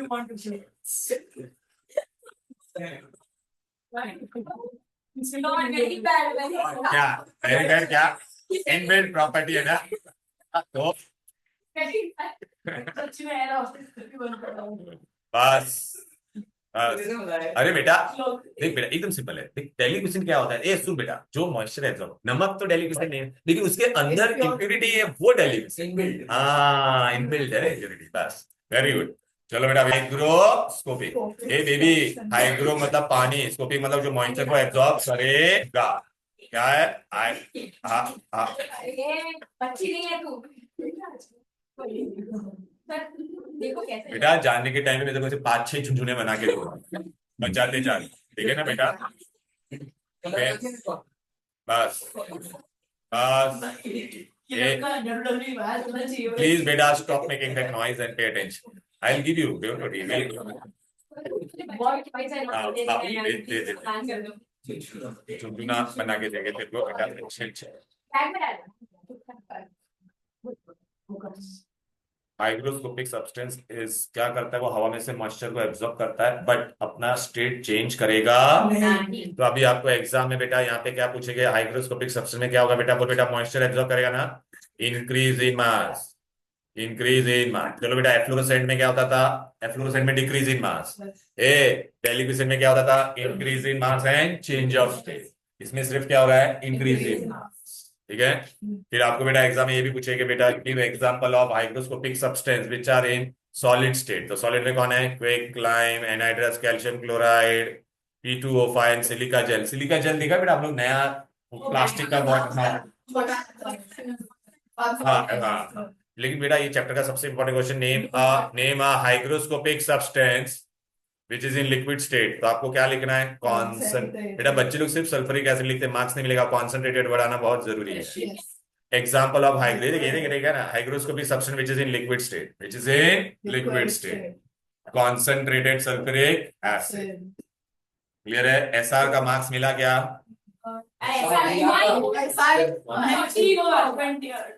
क्या वेरी बैड, क्या इनबिल्ट प्रॉपर्टी है ना। तो सच में है बस अरे बेटा लोग देख बेटा एकदम सिंपल है। देख डेलिक्विशन क्या होता है, ए सुन बेटा, जो मॉइस्चर एब्जॉर्ब, नमक तो डेलिक्विशन नहीं है लेकिन उसके अंदर इम्प्योरिटी है वो डेलिक्विशन। इनबिल्ट। हाँ इनबिल्ट है इम्प्योरिटी, बस वेरी गुड। चलो बेटा हाइग्रोस्कोपिक, ए बेबी हाइग्रो मतलब पानी, स्कोपिक मतलब जो मॉइस्चर को एब्जॉर्ब करेगा। क्या है हाँ अच्छी नहीं है तू देखो कैसे बेटा जानने के टाइम में मेरे को ऐसे 5-6 झुंझुने बना के दो, बचाते जा, ठीक है ना बेटा। बस बस प्लीज बेटा stop making that noise and pay attention. I will give you don't worry will झुंझुना बना के देंगे तेरे को बेटा। हाइग्रोस्कोपिक सब्सटेंस इज क्या करता है, वो हवा में से मॉइस्चर को एब्जॉर्ब करता है बट अपना स्टेट चेंज करेगा। तो अभी आपको एग्जाम में बेटा यहाँ पे क्या पूछेंगे, हाइग्रोस्कोपिक सब्सटेंस में क्या होगा बेटा, बोल बेटा मॉइस्चर एब्जॉर्ब करेगा ना, increase in mass, increase in मास। चलो बेटा एफ्लोरोसेंट में क्या होता था, एफ्लोरोसेंट में डिक्रीज इन मास। ए डेलिक्विशन में क्या होता था, increase in mass and change of state. इसमें सिर्फ क्या हो रहा है, इंक्रीज इन मास, ठीक है। फिर आपको बेटा एग्जाम में ये भी पूछेगा बेटा, give example of hygroscopic substance which are in solid state. तो सॉलिड में कौन है, quick lime, anhydrous calcium chloride, P2O5 silica gel. Silica gel देखा बेटा हम लोग, नया प्लास्टिक का बहुत हाँ। लेकिन बेटा ये चैप्टर का सबसे important question, name a hygroscopic substance which is in liquid state. तो आपको क्या लिखना है, कॉन्सेंट्रेट। बेटा बच्चे लोग सिर्फ सल्फ्यूरिक एसिड लिखते हैं, मार्क्स नहीं मिलेगा, कॉन्सेंट्रेटेड बढ़ाना बहुत जरूरी है। Example of hygroscopic substance which is in liquid state, which is in liquid state, concentrated sulphuric acid. Clear है। एसआर का मार्क्स मिला क्या,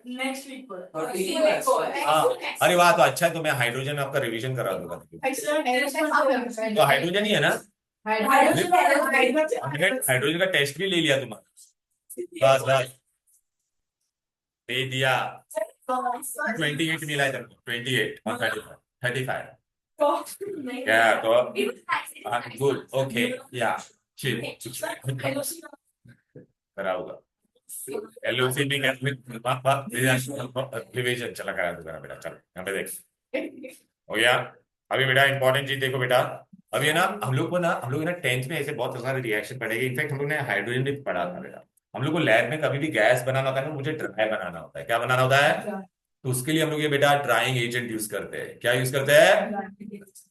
नेक्स्ट वीक हाँ अरे वाह, तो अच्छा है, तो मैं हाइड्रोजन में आपका रिवीजन करा दूंगा। तो हाइड्रोजन ही है ना, हाइड्रोजन का टेस्ट भी ले लिया तुम्हारा, बस बस दे दिया। 28 मिला है तेरे को, 28 और 35 क्या, तो गुड ओके या कराऊंगा। एलओसी में रिवीजन चला करा दूंगा बेटा। चलो यहाँ पे देख हो गया। अभी बेटा इंपॉर्टेंट चीज देखो बेटा, अभी है ना हम लोग है ना 10th में ऐसे बहुत सारे रिएक्शन पढ़ेंगे। इनफैक्ट हम लोग ने हाइड्रोजन भी पढ़ा था बेटा। हम लोग को लैब में कभी भी गैस बनाना होता है ना, मुझे ड्राई बनाना होता है। क्या बनाना होता है, तो उसके लिए हम लोग ये बेटा ड्राइंग एजेंट यूज करते हैं। क्या यूज करते हैं,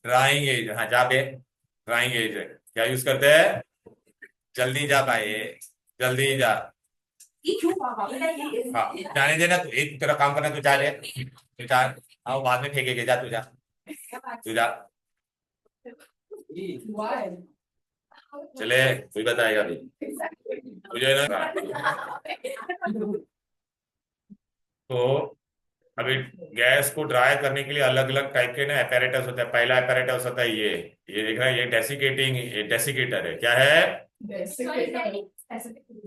ड्राइंग एजेंट। हाँ जा पे ड्राइंग एजेंट क्या यूज करते हैं, जल्दी जा पाए, जल्दी जा। हाँ जाने देना, तू एक तेरा काम करना, तू जा रे, तू जा, आओ बाद में फेंकेगे, जा तू जा, तू जा। Why? चले कोई बताएगा भी मुझे ना। तो अभी गैस को ड्राई करने के लिए अलग अलग टाइप के ना apparatus होता है। पहला apparatus होता है ये देख रहा है, ये डेसिकेटिंग डेसिकेटर है। क्या है?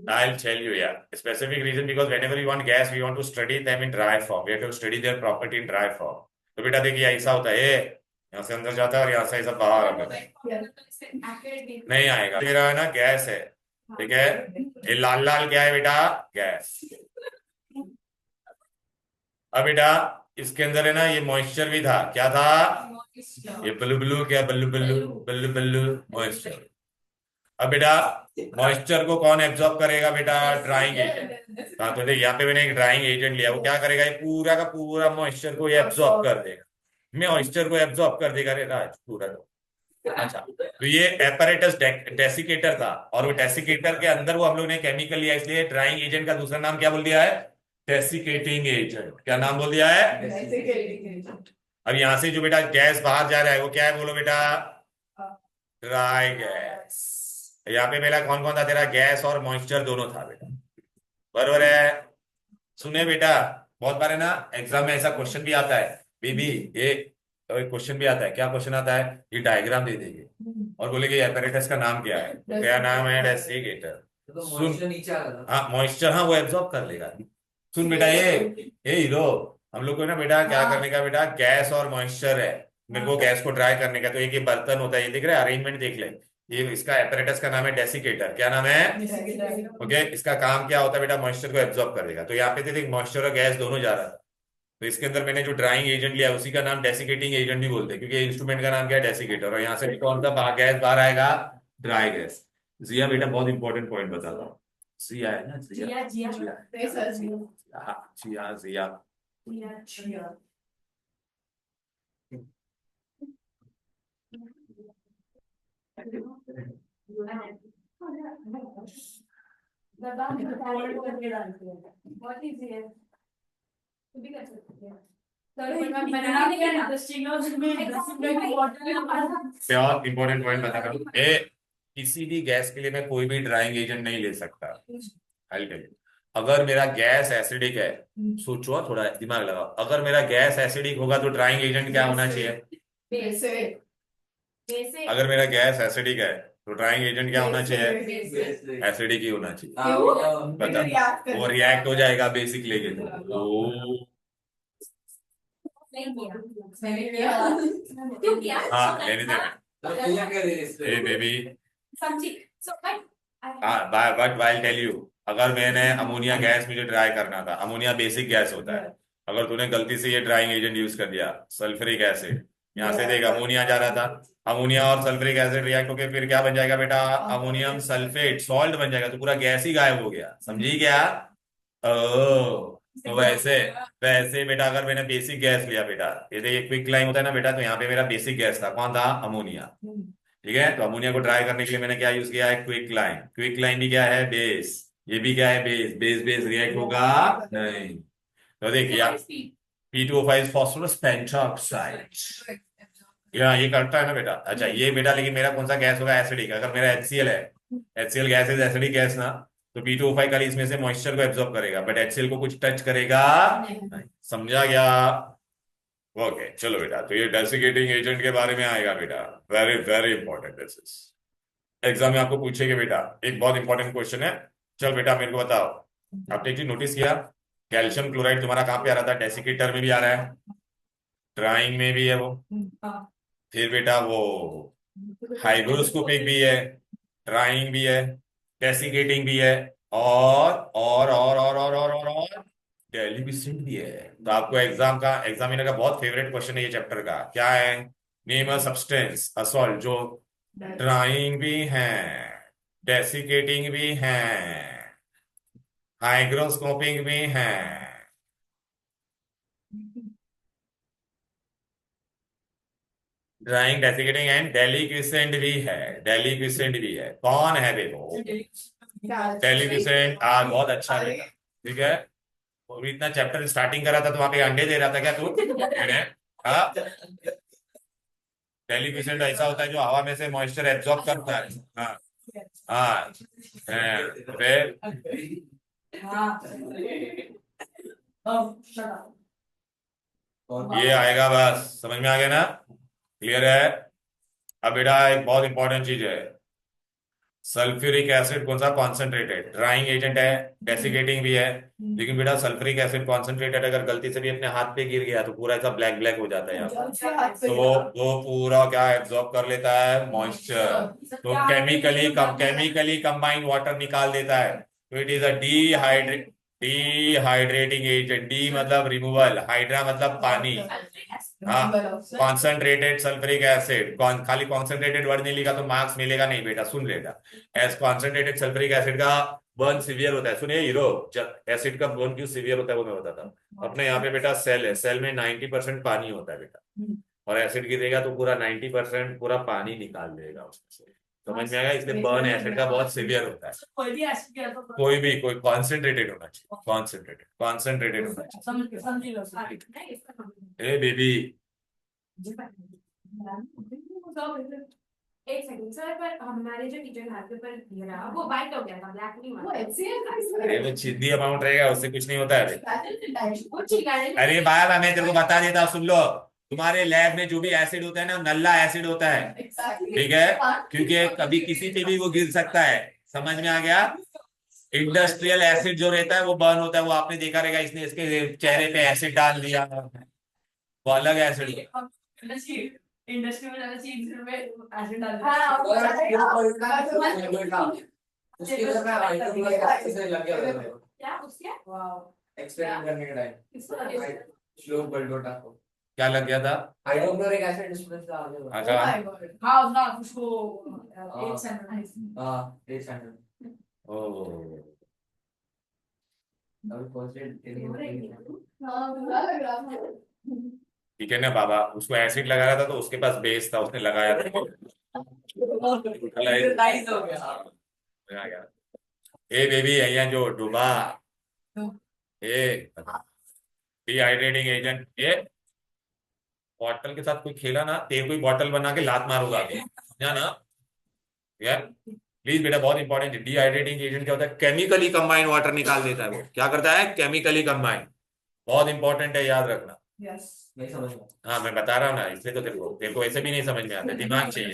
I'll tell you, yeah. Specific reason because whenever we want gas, we want to study them in dry form. We have to study their property in dry form. तो बेटा देखिए ऐसा होता है, यहाँ से अंदर जाता है और यहाँ से ऐसा बाहर आता है। नहीं आएगा, मेरा है ना गैस है, ठीक है। ये लाल लाल क्या है बेटा? गैस। अब बेटा इसके अंदर है ना ये मॉइस्चर भी था। क्या था? ये ब्लू ब्लू क्या? बल्लू बल्लू बल्लू बल्लू मॉइस्चर। अब बेटा मॉइस्चर को कौन एब्जॉर्ब करेगा बेटा? Drying agent. हाँ तो देख यहाँ पे मैंने एक ड्राइंग एजेंट लिया, वो क्या करेगा? ये पूरा का पूरा मॉइस्चर को ये एब्जॉर्ब कर देगा। मॉइस्चर को एब्जॉर्ब कर देगा रे राज पूरा को। अच्छा तो ये एपरेटस डेसिकेटर था, और वो डेसिकेटर के अंदर वो हम लोग ने केमिकल लिया, इसलिए ड्राइंग एजेंट का दूसरा नाम क्या बोल दिया है? डेसिकेटिंग एजेंट। क्या नाम बोल दिया है? अब यहां से जो बेटा गैस बाहर जा रहा है वो क्या है? बोलो बेटा। Dry gas. यहाँ पे मेरा कौन कौन था तेरा? गैस और मॉइस्चर दोनों था बेटा, बरोबर है। सुने बेटा बहुत बार है ना एग्जाम में ऐसा क्वेश्चन भी आता है बीबी, ये क्वेश्चन भी आता है। क्या क्वेश्चन आता है? ये डायग्राम दे देंगे और बोलेंगे एपरेटस का नाम क्या है? तो क्या नाम है? डेसिकेटर। तो सुन, मॉइस्चर नीचे आ गया। हाँ मॉइस्चर, हाँ वो एब्जॉर्ब कर लेगा। सुन बेटा ये हीरो, हम लोग को ना बेटा क्या करने का बेटा? गैस और मॉइस्चर है, मेरे को गैस को ड्राई करने का। तो एक ये बर्तन होता है, ये दिख रहा है, अरेंजमेंट देख ले। ये इसका एपरेटस का नाम है डेसिकेटर। क्या नाम है? ओके इसका काम क्या होता है बेटा? मॉइस्चर को एब्जॉर्ब कर देगा। तो यहाँ पे देख मॉइस्चर और गैस दोनों जा रहा था, तो इसके अंदर मैंने जो ड्राइंग एजेंट लिया उसी का नाम डेसिकेटिंग एजेंट भी बोलते हैं, क्योंकि इंस्ट्रूमेंट का नाम क्या है? डेसिकेटर। और यहाँ से कौन सा गैस बाहर आएगा? Dry gas. जिया बेटा बहुत इंपॉर्टेंट पॉइंट बताता हूँ। जिया है ना? जिया जिया हाँ जिया जिया। बहुत इजी है, तू भी कर सकती है। प्योर इंपॉर्टेंट पॉइंट बता रहा हूँ। किसी भी गैस के लिए मैं कोई भी ड्राइंग एजेंट नहीं ले सकता। I'll tell you. अगर मेरा गैस एसिडिक है, सोचो थोड़ा दिमाग लगाओ, अगर मेरा गैस एसिडिक होगा तो ड्राइंग एजेंट क्या होना चाहिए? अगर मेरा गैस एसिडिक है तो ड्राइंग एजेंट क्या होना चाहिए? एसिडिक ही होना चाहिए। बता, वो रिएक्ट हो जाएगा बेसिक लेके। तो हाँ लेने दे baby. But while tell you, अगर मैंने अमोनिया गैस मुझे ड्राई करना था, अमोनिया बेसिक गैस होता है, अगर तूने गलती से ये ड्राइंग एजेंट यूज कर दिया सल्फ्यूरिक एसिड, यहाँ से देख अमोनिया जा रहा था, अमोनिया और सल्फ्यूरिक एसिड रिएक्ट होकर फिर क्या बन जाएगा बेटा? अमोनियम सल्फेट, सॉल्ट बन जाएगा। तो पूरा गैस ही गायब हो गया, समझी क्या? ओ तो वैसे वैसे बेटा अगर मैंने बेसिक गैस लिया बेटा, ये देखिए क्विक लाइन होता है ना बेटा, तो यहाँ पे मेरा बेसिक गैस था, कौन था? अमोनिया। ठीक है, तो अमोनिया को ड्राई करने के लिए मैंने क्या यूज किया है? Quick line. क्विक लाइन भी क्या है? बेस। ये भी क्या है? बेस। बेस बेस रिएक्ट होगा नहीं। तो देखिए P2O5 फॉस्फोरस पेंटॉक्साइड, ये करता है ना बेटा। अच्छा ये बेटा लेकिन मेरा कौन सा गैस होगा? एसिडिक। अगर मेरा HCl है, HCl gas is acidic gas ना, तो P2O5 खाली इसमें से मॉइस्चर को एब्जॉर्ब करेगा, बट HCl को कुछ टच करेगा नहीं। समझा गया? ओके चलो बेटा, तो ये डेसिकेटिंग एजेंट के बारे में आएगा बेटा, very very important. This is exam में आपको पूछेगा बेटा, एक बहुत इंपॉर्टेंट क्वेश्चन है। चल बेटा मेरे को बताओ, आपने एक चीज नोटिस किया? कैल्शियम क्लोराइड तुम्हारा कहाँ पे आ रहा था? डेसिकेटर में भी आ रहा है, ड्राइंग में भी है वो, फिर बेटा वो हाइग्रोस्कोपिक भी है, ड्राइंग भी है, डेसिकेटिंग भी है, और डेलिबिसेंट भी है। तो आपको एग्जामिनर का बहुत फेवरेट क्वेश्चन है ये चैप्टर का। क्या है? Name a substance a salt जो ड्राइंग भी है, डेसिकेटिंग भी है, हाइग्रोस्कोपिक भी है। ड्राइंग, डेसिकेटिंग एंड डेलिक्विसेंट भी है। डेलिक्विसेंट भी है, कौन है बेबो? डेलिक्विसेंट। बहुत अच्छा है बेटा, ठीक है। वो भी इतना चैप्टर स्टार्टिंग कर रहा था तो वहां पे अंडे दे रहा था क्या तू? हाँ डेलिक्विसेंट ऐसा होता है जो हवा में से मॉइस्चर एब्जॉर्ब करता है। हाँ हाँ, फिर हाँ shut up. ये आएगा, बस समझ में आ गया ना, क्लियर है। अब बेटा एक बहुत इंपॉर्टेंट चीज है, सल्फ्यूरिक एसिड कौन सा, कॉन्सेंट्रेटेड ड्राइंग एजेंट है, डेसिकेटिंग भी है, लेकिन बेटा सल्फ्यूरिक एसिड कॉन्सेंट्रेटेड अगर गलती से भी अपने हाथ पे गिर गया तो पूरा ऐसा ब्लैक ब्लैक हो जाता है यहाँ पे। तो वो पूरा क्या एब्जॉर्ब कर लेता है, मॉइस्चर। तो केमिकली कंबाइंड वाटर निकाल देता है। तो it is a dehydrating agent. D मतलब रिमूवल, हाइड्रा मतलब पानी। हाँ, कॉन्सेंट्रेटेड सल्फ्यूरिक एसिड, खाली कॉन्सेंट्रेटेड वर्ड नहीं लिखा तो मार्क्स मिलेगा नहीं बेटा, सुन लेगा। एस कॉन्सेंट्रेटेड सल्फ्यूरिक एसिड का बर्न सीवियर होता है। सुनिए हीरो, एसिड का बर्न क्यों सीवियर होता है वो मैं बताता हूँ। अपने यहाँ पे बेटा सेल है, सेल में 90% पानी होता है बेटा, और एसिड गिरेगा तो पूरा 90% पूरा पानी निकाल देगा उसमें से। समझ में आएगा, इसलिए बर्न एसिड का बहुत सीवियर होता है। कोई भी ऐसे किया तो कोई कॉन्सेंट्रेटेड होना चाहिए, कॉन्सेंट्रेटेड होना चाहिए। समझी लो ए बेबी, एक सेकंड सर, पर हमारे जो टीचर हाथ के ऊपर गिरा वो वाइट हो गया था, ब्लैक नहीं हुआ था। अरे वो छिद्दी अमाउंट रहेगा, उससे कुछ नहीं होता है। वो चिकाने अरे बाबा मैं तेरे को बता देता हूँ, सुन लो। तुम्हारे लैब में जो भी एसिड होता है ना, नल्ला एसिड होता है, ठीक है, क्योंकि कभी किसी पे भी वो गिर सकता है। समझ में आ गया। इंडस्ट्रियल एसिड जो रहता है वो बर्न होता है, वो आपने देखा रहेगा, इसने इसके चेहरे पे एसिड डाल दिया, वो अलग एसिड। इंडस्ट्री में ज्यादा चीज में एसिड डाल उसके अंदर मैं हाइड्रोक्लोरिक से लग गया था क्या उसके एक्सपेरिमेंट करने के टाइम। श्लोक बल्डोटा को क्या लग गया था? हाइड्रोक्लोरिक एसिड उसमें से आ गया। अच्छा, हाँ ना उसको एक सेकंड हाँ एक सेकंड। ओ अभी ठीक है ना बाबा, उसको एसिड लगा रहा था तो उसके पास बेस था, उसने लगाया था। नाइस हो गया। लगा गया। ए बेबी यहाँ जो डूबा, ए डिहाइड्रेटिंग एजेंट, ये बॉटल के साथ कोई खेला ना, तेरे कोई बॉटल बना के लात मारूंगा समझा ना यार। प्लीज बेटा, बहुत इंपॉर्टेंट है। डिहाइड्रेटिंग एजेंट क्या होता है? केमिकली कंबाइंड वाटर निकाल देता है। वो क्या करता है? Chemically combined. बहुत इंपॉर्टेंट है, याद रखना। यस नहीं समझ में। हाँ मैं बता रहा हूँ ना, इसलिए तो तेरे को ऐसे भी नहीं समझ में आता। दिमाग चाहिए,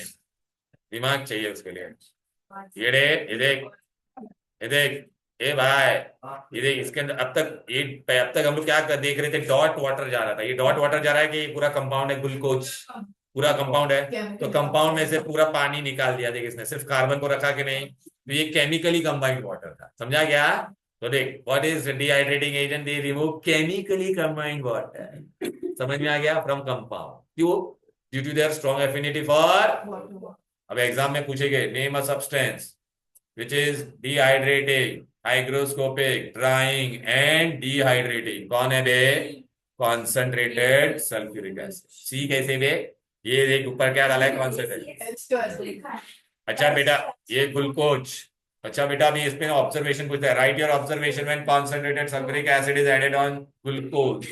दिमाग चाहिए उसके लिए। ये रे, ये देख, ये देख, ए भाई, ये देख, इसके अंदर अब तक हम लोग क्या देख रहे थे, डॉट वाटर जा रहा था। ये डॉट वाटर जा रहा है कि ये पूरा कंपाउंड है, ग्लूकोज पूरा कंपाउंड है। तो कंपाउंड में से पूरा पानी निकाल दिया। देख इसने सिर्फ कार्बन को रखा कि नहीं, तो ये केमिकली कंबाइंड वाटर था। समझा गया? तो देख, what is dehydrating agent? They remove chemically combined water. समझ में आ गया? From compound. क्यों? Due to their strong affinity for. अब एग्जाम में पूछेंगे, name a substance which is dehydrating, hygroscopic, drying and dehydrating। कौन है बे? Concentrated sulphuric acid. सी कैसे बे? ये देख ऊपर क्या डाला है, कॉन्सेंट्रेटेड। अच्छा बेटा, ये ग्लूकोज। अच्छा बेटा, अभी इसमें ऑब्जर्वेशन पूछता है, write your observation when concentrated sulphuric acid is added on glucose,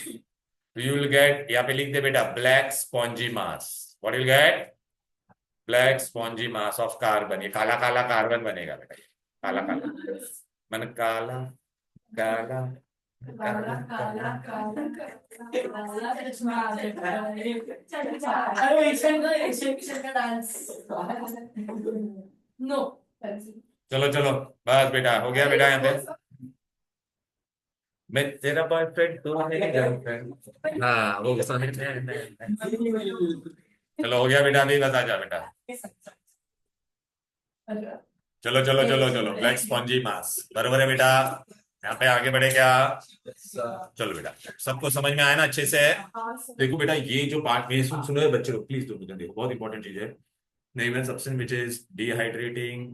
you will get, यहाँ पे लिख दे बेटा, black spongy mass. What will get? Black spongy mass of carbon. ये काला काला कार्बन बनेगा बेटा, काला काला, मन काला काला काला काला काला काला चश्मा अरे एक्शन का डांस नो। चलो चलो, बस बेटा हो गया बेटा। यहाँ पे मैं तेरा बॉयफ्रेंड, तू मेरी गर्लफ्रेंड। हाँ वो समझ में। चलो हो गया बेटा, अभी बता जा बेटा। चलो चलो चलो चलो, ब्लैक स्पॉन्जी मास बराबर है बेटा। यहाँ पे आगे बढ़े क्या? चलो बेटा, सबको समझ में आया ना अच्छे से? देखो बेटा, ये जो पार्ट में सुनो बच्चे लोग, प्लीज देखो, बहुत इंपॉर्टेंट चीज है। Name substance which is dehydrating,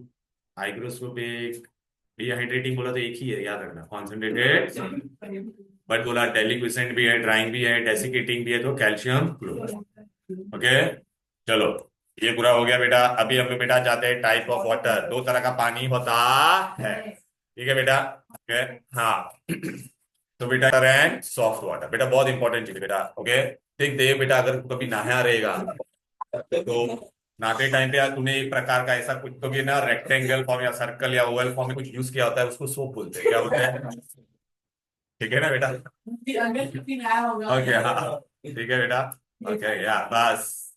hygroscopic. Dehydrating बोला तो एक ही है, याद रखना, कॉन्सेंट्रेटेड। बट बोला डेलिक्विसेंट भी है, ड्राइंग भी है, डेसिकेटिंग भी है, तो कैल्शियम क्लोराइड। ओके चलो, ये पूरा हो गया बेटा। अभी हम लोग बेटा जाते हैं टाइप ऑफ वाटर। दो तरह का पानी होता है, ठीक है बेटा? ओके हाँ। तो बेटा एंड सॉफ्ट वाटर, बेटा बहुत इंपॉर्टेंट चीज है बेटा। ओके देख दे बेटा, अगर कभी नहाया रहेगा तो नहाते टाइम पे यार तूने एक प्रकार का ऐसा कुछ तो भी ना रेक्टेंगल फॉर्म या सर्कल या ओवल फॉर्म में कुछ यूज किया होता है, उसको सोप बोलते हैं, क्या बोलते हैं? ठीक है ना बेटा? अंदर कितनी नया होगा ओके, हाँ ठीक है बेटा। ओके यार बस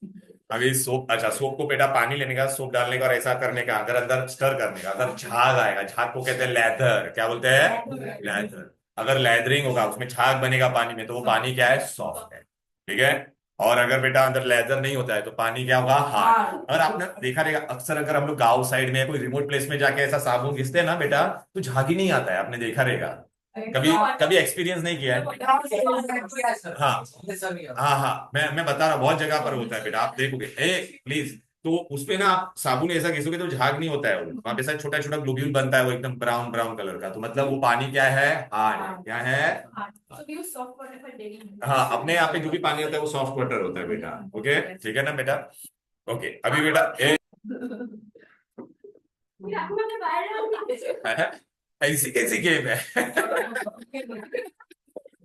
अभी सोप, अच्छा सोप को बेटा पानी लेने का, सोप डालने का और ऐसा करने का, अगर अंदर स्टर करने का, अगर झाग आएगा, झाग को कहते हैं लेदर, क्या बोलते हैं? लेदर। अगर लेदरिंग होगा, उसमें झाग बनेगा पानी में, तो वो पानी क्या है? सॉफ्ट है। ठीक है। और अगर बेटा अंदर लेदर नहीं होता है तो पानी क्या होगा? हार्ड। अगर आपने देखा रहेगा अक्सर, अगर हम लोग गाँव साइड में कोई रिमोट प्लेस में जाके ऐसा साबुन घिसते हैं ना बेटा, तो झाग ही नहीं आता है, आपने देखा रहेगा। कभी कभी एक्सपीरियंस नहीं किया है? हाँ हाँ हाँ, मैं बता रहा हूँ, बहुत जगह पर होता है बेटा, आप देखोगे। ए प्लीज, तो उसपे ना आप साबुन ऐसा घिसोगे तो झाग नहीं होता है, वो वहां पे छोटा छोटा ग्लोब्यूल बनता है, वो एकदम ब्राउन ब्राउन कलर का, तो मतलब वो पानी क्या है? हार्ड है। क्या है? So we use soft water for daily use. हाँ, अपने यहाँ पे जो भी पानी होता है वो सॉफ्ट वाटर होता है बेटा। ओके, ठीक है ना बेटा? ओके, अभी बेटा फिर आपको मैं बाहर ऐसी कैसी गेम है?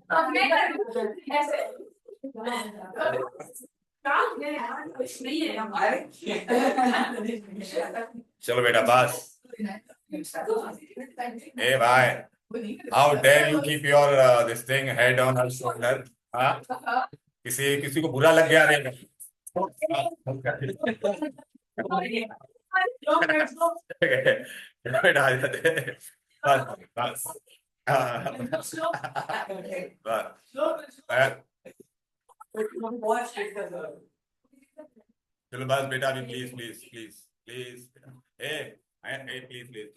अब मैं करूँ ऐसे काम है यार, कुछ नहीं है हमारे। चलो बेटा बस। ए भाई, how dare you keep your this thing head on her shoulder? हाँ, किसी किसी को बुरा लग गया रहेगा? बेटा आ जाते हैं। बस बस हाँ, बस। चलो बस बेटा, अभी प्लीज प्लीज प्लीज प्लीज। ए ए प्लीज प्लीज।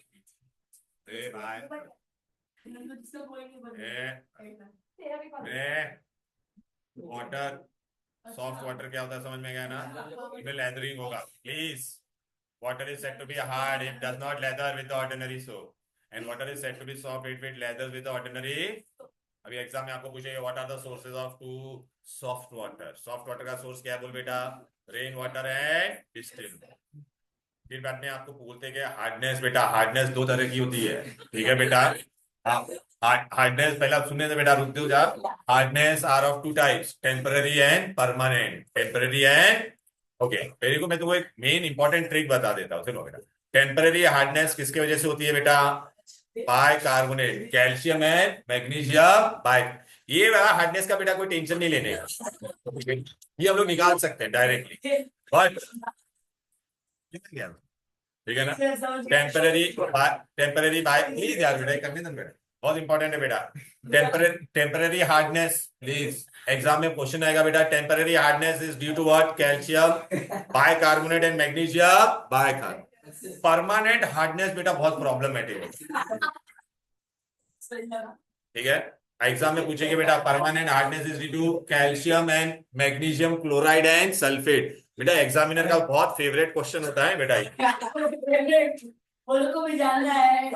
ए भाई, तेरा भी कॉल। वाटर, सॉफ्ट वाटर क्या होता है समझ में गया ना? इसमें लेदरिंग होगा। Please, water is said to be hard, it does not leather with the ordinary soap, and water is said to be soft, it leathers with the ordinary। अभी एग्जाम में आपको पूछेगा what are the sources of to soft water. Soft water का source क्या है? बोल बेटा, rain water and distil. फिर बाद में आपको बोलते हैं कि हार्डनेस, बेटा हार्डनेस दो तरह की होती है। ठीक है बेटा? हार्डनेस पहले आप सुनने से बेटा, रुक दो जा। Hardness are of two types, temporary and permanent. Temporary and okay, मेरे को मैं तुमको एक मेन इंपॉर्टेंट ट्रिक बता देता हूँ, सुनो बेटा। टेम्पररी हार्डनेस किसके वजह से होती है बेटा? Bicarbonate, calcium and magnesium bi. ये वाला हार्डनेस का बेटा कोई टेंशन नहीं लेने का, ये हम लोग निकाल सकते हैं डायरेक्टली। बट ठीक है ना? टेम्पररी बाय, प्लीज यार बेटा करने दो बेटा, बहुत इंपॉर्टेंट है बेटा। टेम्पररी हार्डनेस, प्लीज एग्जाम में क्वेश्चन आएगा बेटा। Temporary hardness is due to what? Calcium bicarbonate and magnesium bicarbonate. Permanent hardness बेटा बहुत प्रॉब्लमेटिक है। ठीक है, एग्जाम में पूछेंगे बेटा permanent hardness is due to calcium and magnesium chloride and sulphate. बेटा एग्जामिनर का बहुत फेवरेट क्वेश्चन होता है बेटा ये। वो लोग को भी जानना है।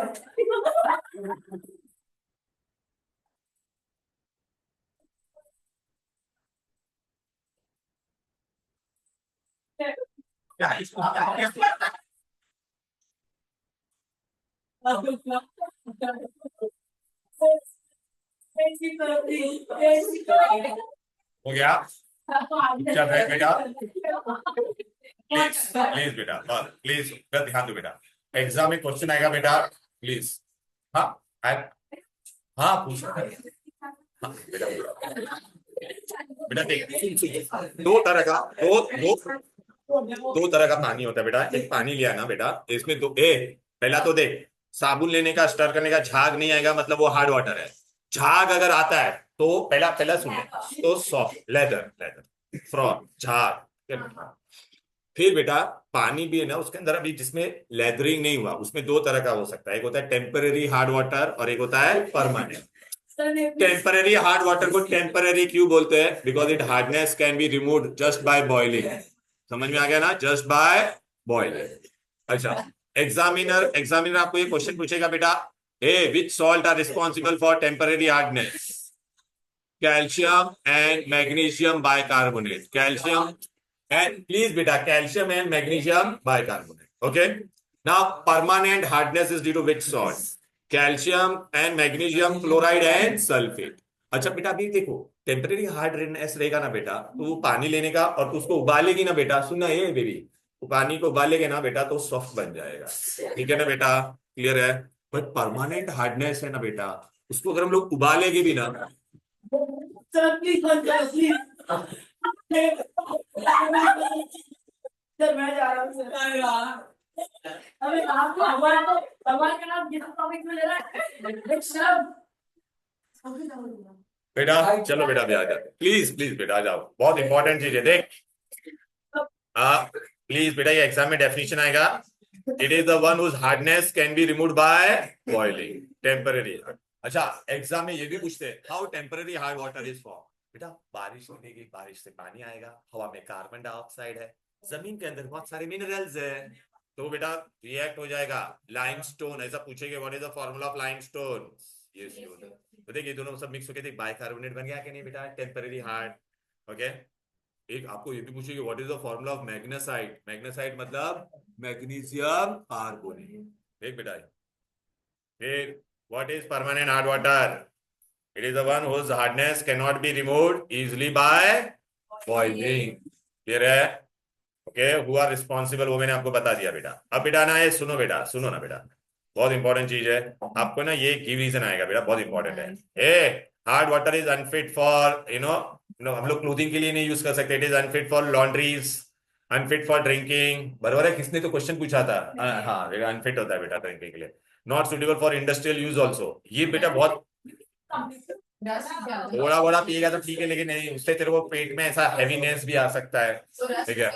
हो गया? चुपचाप है बेटा, प्लीज प्लीज बेटा, प्लीज ध्यान दो बेटा। एग्जाम में क्वेश्चन आएगा बेटा, प्लीज। हाँ हाँ पूछ। हाँ बेटा, बेटा देख, दो तरह का दो तरह का पानी होता है बेटा। एक पानी लिया ना बेटा, इसमें दो पहला तो देख, साबुन लेने का, स्टर करने का झाग नहीं आएगा, मतलब वो हार्ड वाटर है। झाग अगर आता है तो पहला सुन, तो सॉफ्ट लेदर फ्रॉम झाग। फिर बेटा पानी भी है ना उसके अंदर, अभी जिसमें लेदरिंग नहीं हुआ, उसमें दो तरह का हो सकता है। एक होता है टेम्पररी हार्ड वाटर और एक होता है परमानेंट। टेम्पररी हार्ड वाटर को टेम्पररी क्यों बोलते हैं? Because it hardness can be removed just by boiling. समझ में आ गया ना? Just by boiling. अच्छा, एग्जामिनर आपको ये क्वेश्चन पूछेगा बेटा, which salt are responsible for temporary hardness? Calcium and magnesium bicarbonate. Calcium and please beta, calcium and magnesium bicarbonate. Okay. Now permanent hardness is due to which salt? Calcium and magnesium chloride and sulfate. अच्छा बेटा अभी देखो, temporary hardness रहेगा ना बेटा, तो वो पानी लेने का और तो उसको उबालेगी ना बेटा, सुनना ये बेबी, वो पानी को उबालेगे ना बेटा तो सॉफ्ट बन जाएगा। ठीक है ना बेटा, क्लियर है। बट परमानेंट हार्डनेस है ना बेटा, उसको अगर हम लोग उबालेंगे भी ना, सर प्लीज मत जाओ प्लीज। सर मैं जा रहा हूँ सर। अरे यार अबे आपको हमारे का नाम किस टॉपिक में ले रहा है सर। बेटा चलो बेटा अभी आ जाते, प्लीज प्लीज बेटा आ जाओ, बहुत इंपॉर्टेंट चीज है देख। प्लीज बेटा, ये एग्जाम में डेफिनेशन आएगा, it is the one whose hardness can be removed by boiling, temporary. अच्छा एग्जाम में ये भी पूछते हैं, how temporary hard water is form. बेटा बारिश होगी, बारिश से पानी आएगा, हवा में कार्बन डाइऑक्साइड है, जमीन के अंदर बहुत सारे मिनरल्स है, तो बेटा रिएक्ट हो जाएगा। लाइमस्टोन ऐसा पूछेंगे, what is the formula of limestone, ये स्टोन। तो देखिए दोनों सब मिक्स होकर बाइकार्बोनेट बन गया कि नहीं बेटा, टेम्पररी हार्ड। ओके, एक आपको ये भी पूछेगी, what is the formula of magnesite, magnesite मतलब मैग्नीशियम कार्बोनेट। देख बेटा, फिर what is permanent hard water, it is the one whose hardness can not be removed easily by boiling. Clear है। ओके, हु आर रिस्पॉन्सिबल वो मैंने आपको बता दिया बेटा। अब बेटा ना ये सुनो बेटा, सुनो ना बेटा, बहुत इंपॉर्टेंट चीज है आपको ना, ये गिव रीजन आएगा बेटा, बहुत इंपॉर्टेंट है। A hard water is unfit for हम लोग क्लोथिंग के लिए नहीं यूज कर सकते, it is unfit for laundries, unfit for drinking, बराबर है। किसने तो क्वेश्चन पूछा था, हाँ बेटा अनफिट होता है बेटा ड्रिंकिंग के लिए। Not suitable for industrial use also, ये बेटा बहुत, थोड़ा बड़ा पिएगा तो ठीक है, लेकिन नहीं उससे तेरे को पेट में ऐसा हैवीनेस भी आ सकता है। ठीक है,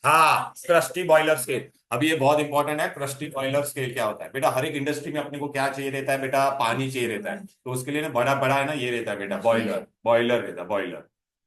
हाँ क्रस्टी बॉयलर स्केल, अभी ये बहुत इंपॉर्टेंट है। क्रस्टी बॉयलर स्केल क्या होता है बेटा, हर एक इंडस्ट्री में अपने को क्या चाहिए रहता है बेटा, पानी चाहिए रहता है, तो उसके लिए ना बड़ा बड़ा है ना ये रहता है बेटा, बॉयलर, बॉयलर रहता है बॉयलर।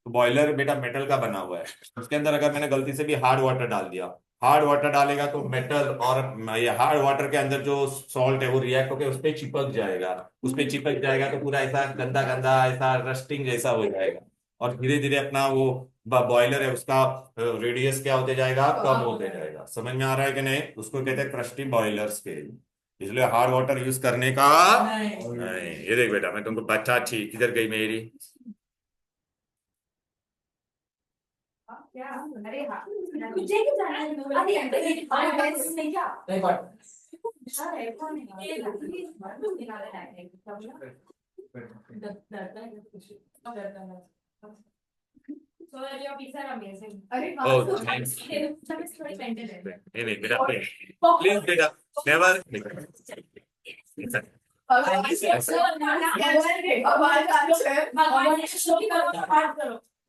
तो बॉयलर बेटा मेटल का बना हुआ है, उसके अंदर अगर मैंने गलती से भी हार्ड वाटर डाल दिया, हार्ड वाटर डालेगा तो मेटल और ये हार्ड वाटर के अंदर जो सॉल्ट है वो रिएक्ट होकर उस पर चिपक जाएगा, उस पर चिपक जाएगा तो पूरा ऐसा गंदा गंदा ऐसा रस्टिंग जैसा हो जाएगा, और धीरे धीरे अपना वो बॉयलर है उसका रेडियस क्या होते जाएगा, कम होते जाएगा। समझ में आ रहा है कि नहीं, उसको कहते हैं क्रस्टी बॉयलर स्केल। इसलिए हार्ड वाटर यूज करने का नहीं। ये देख बेटा मैं तुमको बच्चा, ठीक किधर गई मेरी, क्या अरे हाँ मुझे क्यों जाना है अरे अंदर नहीं क्या नहीं बात अरे कौन है ये निकाला है So that your pizza are amazing. अरे Oh, thanks. सब इस थोड़ी पेंटेड है नहीं बेटा प्लीज बेटा नेवर, नहीं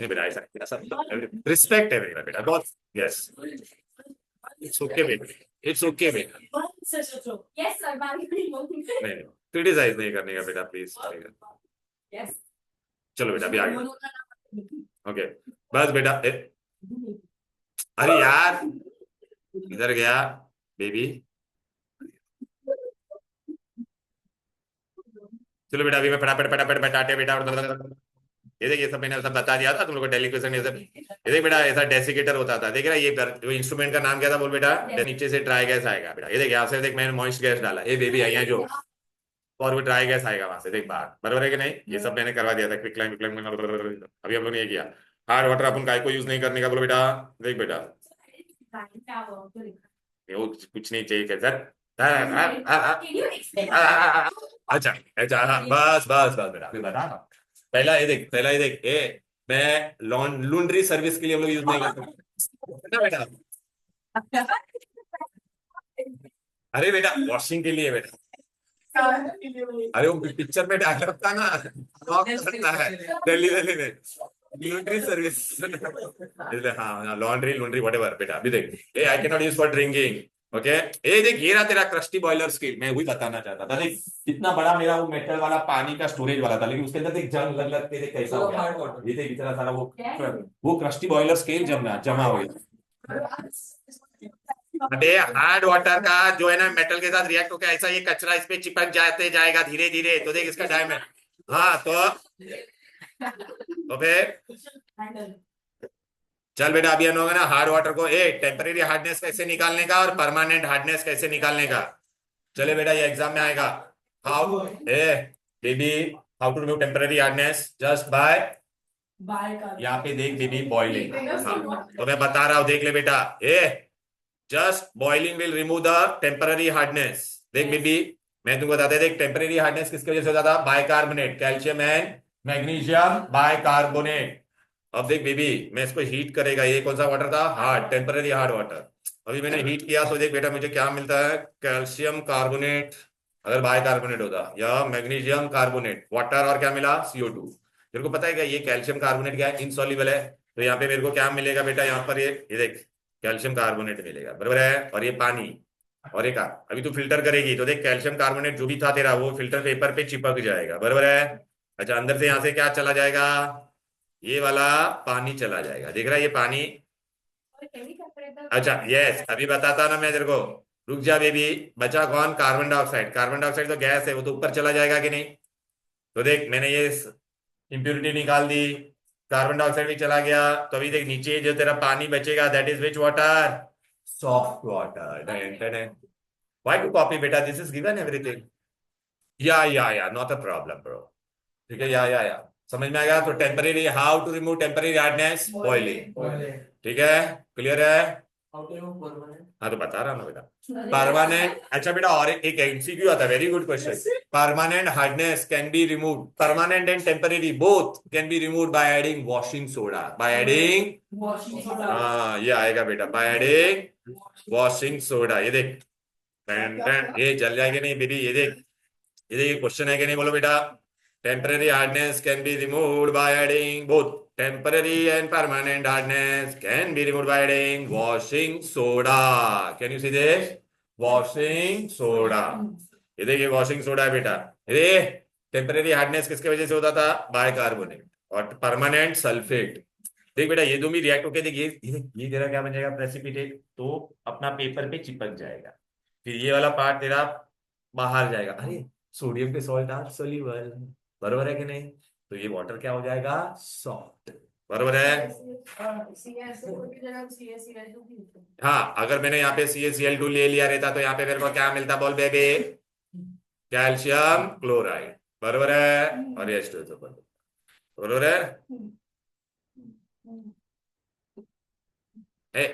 बेटा ऐसा ऐसा रिस्पेक्ट है मेरा बेटा बहुत, यस इट्स ओके बेटा, इट्स ओके बेटा, Yes sir नहीं क्रिटिसाइज नहीं करने का बेटा प्लीज। Yes चलो बेटा अभी आ गया, ओके बस बेटा अरे यार इधर गया बेबी। चलो बेटा अभी मैं फटाफट फटाफट बताते बेटा, ये देख ये सब मैंने सब बता दिया था तुम लोग को, डेलीक्वेशन ये सब। ये देख बेटा ऐसा डेसिकेटर होता था, देख रहा है ये इंस्ट्रूमेंट का नाम क्या था बोल बेटा, नीचे से ड्राई गैस आएगा बेटा, ये देख यहाँ से देख मैंने मॉइस्ट गैस डाला, ये बेबी आई है जो, और वो ड्राई गैस आएगा वहां से देख बाहर, बराबर है कि नहीं। ये सब मैंने करवा दिया था, क्विक लाइन अभी हम लोग ने ये किया। हार्ड वाटर अपन काय को यूज नहीं करने का बोलो बेटा, देख बेटा वो कुछ नहीं चाहिए सर। अच्छा अच्छा हाँ बस बस बस बेटा अभी बता रहा हूं। पहला ये देख, पहला ये देख, मैं लॉन्ड्री सर्विस के लिए हम लोग यूज नहीं करते ना बेटा, अरे बेटा वॉशिंग के लिए बेटा, अरे वो पिक्चर में डाल रखता ना, करता है दिल्ली दिल्ली में लॉन्ड्री सर्विस, इसलिए हाँ लॉन्ड्री लॉन्ड्री व्हाटएवर बेटा। अभी देख ए I can not use for drinking, okay. ये देख ये रहा तेरा क्रस्टी बॉयलर स्केल, मैं वही बताना चाहता था। देख कितना बड़ा मेरा वो मेटल वाला पानी का स्टोरेज वाला था, लेकिन उसके अंदर देख जंग लग के देख कैसा हो गया, ये देख इतना सारा वो क्रस्टी बॉयलर स्केल जमा हो गया। अबे हार्ड वाटर का जो है ना मेटल के साथ रिएक्ट होकर ऐसा ये कचरा इस पे चिपक जाते जाएगा धीरे धीरे, तो देख इसका डायमीटर, हाँ तो फिर चल बेटा अभी हम लोग ना हार्ड वाटर को टेम्परेरी हार्डनेस कैसे निकालने का और परमानेंट हार्डनेस कैसे निकालने का, चले बेटा ये एग्जाम में आएगा। How baby how to remove temporary hardness? Just by, by का यहाँ पे देख बेबी, बॉइलिंग। हाँ, तो मैं बता रहा हूँ, देख ले बेटा, just boiling will remove the temporary hardness. देख बेबी, मैं तुमको बताता, देख टेम्पररी हार्डनेस किसकी वजह से होता था? Bicarbonate, calcium and magnesium bicarbonate. अब देख बेबी, मैं इसको हीट करेगा, ये कौन सा वाटर था? Hard, temporary hard water. अभी मैंने हीट किया तो देख बेटा, मुझे क्या मिलता है? कैल्शियम कार्बोनेट अगर बाइकार्बोनेट होता, या मैग्नीशियम कार्बोनेट वाटर, और क्या मिला? CO2। तेरे को पता है क्या ये कैल्शियम कार्बोनेट क्या है? इनसॉल्युबल है। तो यहाँ पे मेरे को क्या मिलेगा बेटा? यहाँ पर ये देख, कैल्शियम कार्बोनेट मिलेगा, बराबर है। और ये पानी, और एक अभी तू फिल्टर करेगी तो देख, कैल्शियम कार्बोनेट जो भी था तेरा, वो फिल्टर पेपर पे चिपक जाएगा, बराबर है। अच्छा, अंदर से यहाँ से क्या चला जाएगा? ये वाला पानी चला जाएगा, देख रहा है ये पानी। अच्छा यस, अभी बताता ना मैं तेरे को, रुक जा बेबी। बचा कौन? Carbon dioxide. कार्बन डाइऑक्साइड तो गैस है, वो तो ऊपर चला जाएगा कि नहीं? तो देख, मैंने ये इंप्योरिटी निकाल दी, कार्बन डाइऑक्साइड भी चला गया। तो अभी देख, नीचे जो तेरा पानी बचेगा, that is which water? Soft water. Why to copy बेटा? This is given everything. Yeah not a problem bro. ठीक है, या समझ में आ गया? तो temporary, how to remove temporary hardness? Boiling. ठीक है, क्लियर है? How to remove permanent? हाँ तो बता रहा हूँ बेटा, परमानेंट। अच्छा बेटा, और एक MCQ आता है, very good question. Permanent hardness can be remove, permanent and temporary both can be remove by adding washing soda. By adding, washing soda. हाँ ये आएगा बेटा, बाय एडिंग वॉशिंग सोडा। ये देख, ये जल जाएगा नहीं बेबी? ये देख, ये क्वेश्चन है कि नहीं? बोलो बेटा। Temporary hardness can be removed by adding, both temporary and permanent hardness can be removed by adding washing soda. Can you see this? Washing soda. ये देखिए, वॉशिंग सोडा है बेटा। ये टेम्पररी हार्डनेस किसके वजह से होता था? बाइकार्बोनेट। और परमानेंट सल्फेट। देख बेटा, ये दो भी रिएक्ट होके देखिए, ये तेरा क्या बन जाएगा? प्रेसिपिटेट। तो अपना पेपर पे चिपक जाएगा, फिर ये वाला पार्ट तेरा बाहर जाएगा। अरे सोडियम पे सॉल्ट आर सोल्यूबल, बरोबर है कि नहीं? तो ये वाटर क्या हो जाएगा? सॉफ्ट, बरोबर है। हाँ, अगर मैंने यहाँ पे CaCl2 ले लिया रहता तो यहाँ पे मेरे को क्या मिलता? बोल बेबी, कैल्शियम क्लोराइड, बरोबर है। और ये H2SO, बरोबर है।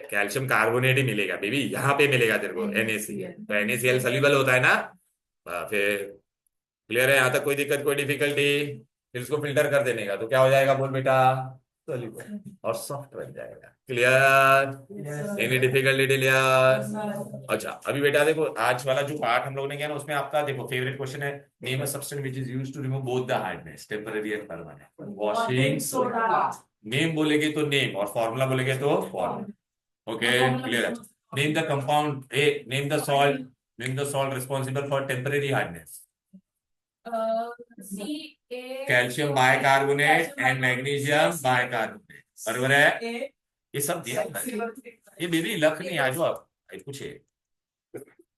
कैल्शियम कार्बोनेट ही मिलेगा बेबी, यहाँ पे मिलेगा तेरे को NaCl। तो NaCl सोल्यूबल होता है ना। फिर क्लियर है यहाँ तक? कोई दिक्कत, कोई डिफिकल्टी? फिर इसको फिल्टर कर देने का तो क्या हो जाएगा? बोल बेटा, सोल्यूबल और सॉफ्ट बन जाएगा। क्लियर? Any difficulty clear? अच्छा, अभी बेटा देखो, आज वाला जो पार्ट हम लोगों ने किया ना, उसमें आपका देखो फेवरेट क्वेश्चन है, name a substance which is used to remove both the hardness, temporary and permanent. Washing soda. Name बोलेगे तो नेम, और फॉर्मूला बोलेगे तो फॉर्मूला। ओके, क्लियर है? Name the compound, name the salt, name the salt responsible for temporary hardness. Calcium bicarbonate and magnesium bicarbonate, बराबर है। ये सब दिया है। ये बेबी लख नहीं, आजो आप कुछ है,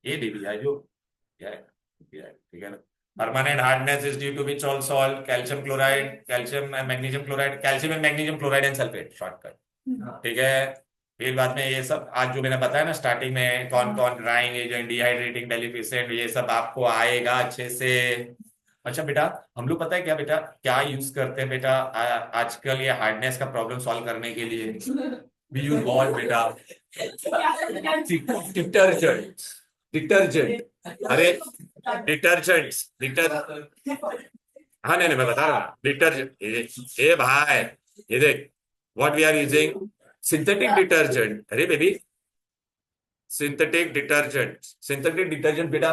ये बेबी आजो, ठीक है ना? Permanent hardness is due to which all salt? Calcium chloride, calcium and magnesium chloride, calcium and magnesium chloride and sulphate, shortcut. ठीक है, फिर बाद में ये सब आज जो मैंने बताया ना स्टार्टिंग में, कौन कौन ड्राइंग एजेंट, डिहाइड्रेटिंग, बेनिफिशिएंट, ये सब आपको आएगा अच्छे से। अच्छा बेटा, हम लोग पता है क्या बेटा, क्या यूज करते हैं बेटा आजकल ये हार्डनेस का प्रॉब्लम सॉल्व करने के लिए? वी यूज वॉट बेटा? डिटर्जेंट। डिटर्जेंट, अरे डिटर्जेंट, हाँ नहीं मैं बता रहा हूँ, डिटर्जेंट। ए भाई, ये देख, what we are using? Synthetic detergent. अरे baby, synthetic detergent, synthetic detergent बेटा।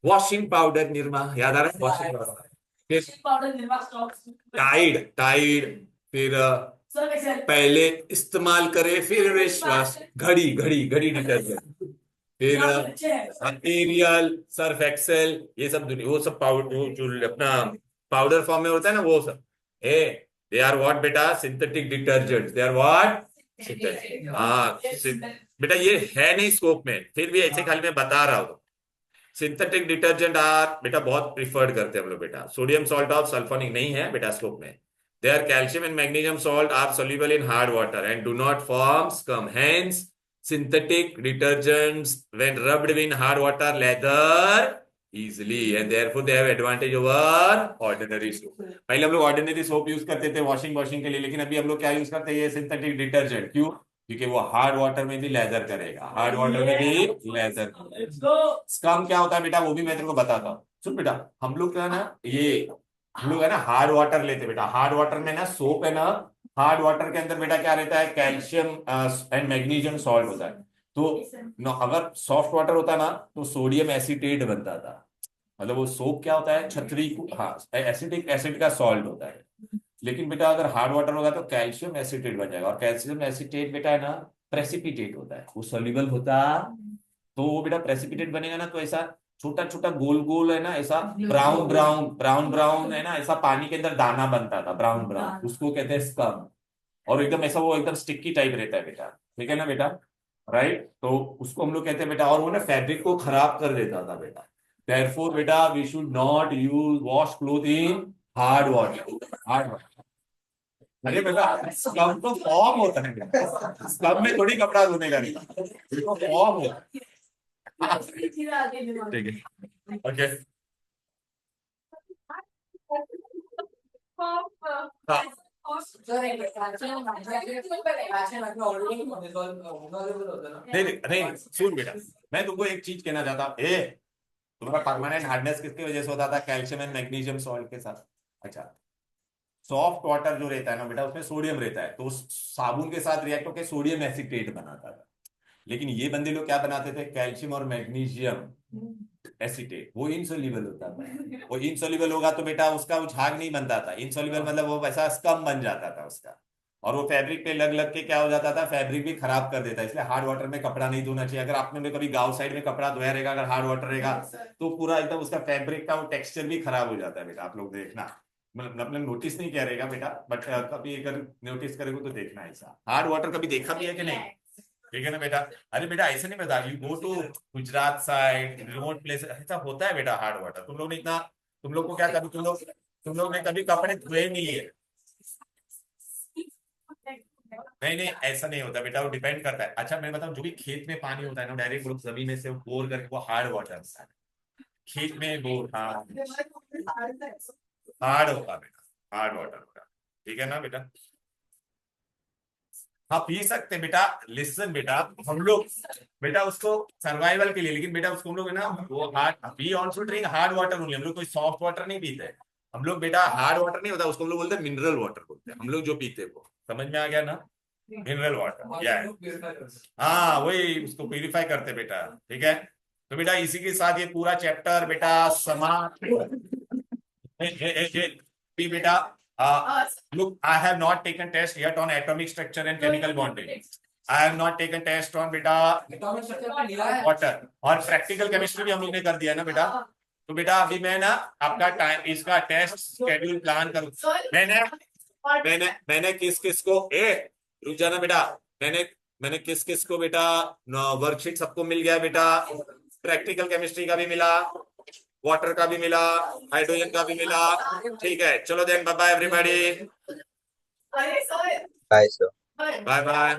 वॉशिंग पाउडर निरमा, याद आ रहा है? Washing powder, powder Nirma stock. Tide, Tide, फिर सर कैसे? पहले इस्तेमाल करे फिर विश्वास, घड़ी घड़ी घड़ी डिटर्जेंट, फिर एरियल, सर्फ एक्सेल, ये सब वो सब पाउडर जो अपना पाउडर फॉर्म में होता है ना, वो सब दे आर व्हाट बेटा? Synthetic detergent. They are what? हाँ बेटा, ये है नहीं स्कोप में, फिर भी ऐसे खाली मैं बता रहा हूँ। सिंथेटिक डिटर्जेंट आर बेटा बहुत प्रिफर्ड करते हैं हम लोग बेटा। सोडियम सॉल्ट ऑफ सल्फोनिक नहीं है बेटा स्कोप में। Their calcium and magnesium salt are soluble in hard water and do not form scum, hence synthetic detergents when rubbed in hard water, leather easily and therefore they have advantage over ordinary soap. पहले हम लोग ordinary soap use करते थे washing के लिए, लेकिन अभी हम लोग क्या यूज करते हैं, ये सिंथेटिक डिटर्जेंट। क्यों? क्योंकि वो हार्ड वाटर में भी लेजर करेगा, हार्ड वाटर में भी लेजर। स्कम क्या होता है बेटा, वो भी मैं तेरे को बताता हूँ। सुन बेटा, हम लोग क्या ना, हम लोग है ना हार्ड वाटर लेते बेटा। हार्ड वाटर में ना सोप है ना, हार्ड वाटर के अंदर बेटा क्या रहता है, कैल्शियम एंड मैग्नीशियम सॉल्ट होता है। तो अगर सॉफ्ट वाटर होता ना तो सोडियम एसिटेट बनता था। मतलब वो सोप क्या होता है, छतरी को, हाँ, एसिटिक एसिड का सॉल्ट होता है। लेकिन बेटा अगर हार्ड वाटर होगा तो कैल्शियम एसिटेट बन जाएगा, और कैल्शियम एसिटेट बेटा है ना प्रेसिपिटेट होता है, वो सोल्यूबल होता। तो वो बेटा प्रेसिपिटेट बनेगा ना तो ऐसा छोटा छोटा गोल गोल है ना, ऐसा ब्राउन है ना, ऐसा पानी के अंदर दाना बनता था, ब्राउन ब्राउन, उसको कहते हैं स्कम। और एकदम ऐसा वो एकदम स्टिकी टाइप रहता है बेटा, ठीक है ना बेटा, राइट। तो उसको हम लोग कहते हैं बेटा, और वो ना फैब्रिक को खराब कर देता था बेटा। therefore बेटा we should not use wash cloth in hard water. अरे बेटा स्क्रब तो फॉर्म होता है बेटा, स्क्रब में थोड़ी कपड़ा धोने का नहीं, तो फॉर्म होता है। ठीक है, ओके। हाँ, नहीं सुन बेटा, मैं तुमको एक चीज कहना चाहता हूँ। तुम्हारा परमानेंट हार्डनेस किसकी वजह से होता था, कैल्शियम एंड मैग्नीशियम सॉल्ट के साथ। अच्छा, सॉफ्ट वाटर जो रहता है ना बेटा, उसमें सोडियम रहता है, तो उस साबुन के साथ रिएक्ट होकर सोडियम एसिटेट बनाता था। लेकिन ये बंदे लोग क्या बनाते थे, कैल्शियम और मैग्नीशियम एसिटेट, वो इनसोल्यूबल होता था। वो इनसोल्यूबल होगा तो बेटा उसका वो झाग नहीं बनता था, इनसोल्यूबल मतलब वो वैसा स्कम बन जाता था उसका, और वो फैब्रिक पे लग लग के क्या हो जाता था, फैब्रिक भी खराब कर देता है। इसलिए हार्ड वाटर में कपड़ा नहीं धोना चाहिए। अगर आपने कभी गांव साइड में कपड़ा धोया रहेगा, अगर हार्ड वाटर रहेगा तो पूरा एकदम उसका फैब्रिक का वो टेक्सचर भी खराब हो जाता है बेटा। आप लोग देखना, मतलब अपने नोटिस नहीं किया रहेगा बेटा, बट कभी अगर नोटिस करेगा तो देखना। ऐसा हार्ड वाटर कभी देखा भी है कि नहीं? ठीक है ना बेटा। अरे बेटा ऐसे नहीं बता, you go to Gujarat side, remote place, ऐसा होता है बेटा हार्ड वाटर। तुम लोग ने इतना, तुम लोग को क्या, कभी तुम लोग ने कभी कपड़े धोए नहीं है। नहीं ऐसा नहीं होता बेटा, वो डिपेंड करता है। अच्छा मैं बताऊं, जो भी खेत में पानी होता है ना, डायरेक्ट लोग जमीन में से बोर करके, वो हार्ड वाटर होता है। खेत में बोर, हाँ हार्ड होगा बेटा, हार्ड वाटर होगा। ठीक है ना बेटा। हाँ पी सकते बेटा, लिसन बेटा, हम लोग बेटा उसको सर्वाइवल के लिए, लेकिन बेटा उसको हम लोग है ना वो hard, we also drink hard water only. हम लोग कोई सॉफ्ट वाटर नहीं पीते। हम लोग बेटा हार्ड वाटर नहीं होता, उसको हम लोग बोलते हैं मिनरल वाटर बोलते हैं। हम लोग जो पीते हैं वो, समझ में आ गया ना, मिनरल वाटर क्या है। हाँ वही, उसको प्यूरिफाई करते बेटा। ठीक है, तो बेटा इसी के साथ ये पूरा चैप्टर बेटा समाप्त। बेटा look, I have not taken test yet on atomic structure and chemical bonding. I have not taken test on बेटा वाटर, और प्रैक्टिकल केमिस्ट्री भी हम लोग ने कर दिया है ना बेटा। तो बेटा अभी मैं ना आपका टाइम, इसका टेस्ट शेड्यूल प्लान करूँ। मैंने किस किस को, रुक जाना बेटा, मैंने किस किस को बेटा वर्कशीट सबको मिल गया बेटा, प्रैक्टिकल केमिस्ट्री का भी मिला, वाटर का भी मिला, हाइड्रोजन का भी मिला। ठीक है, चलो then bye bye everybody, Bye, sir. Bye bye.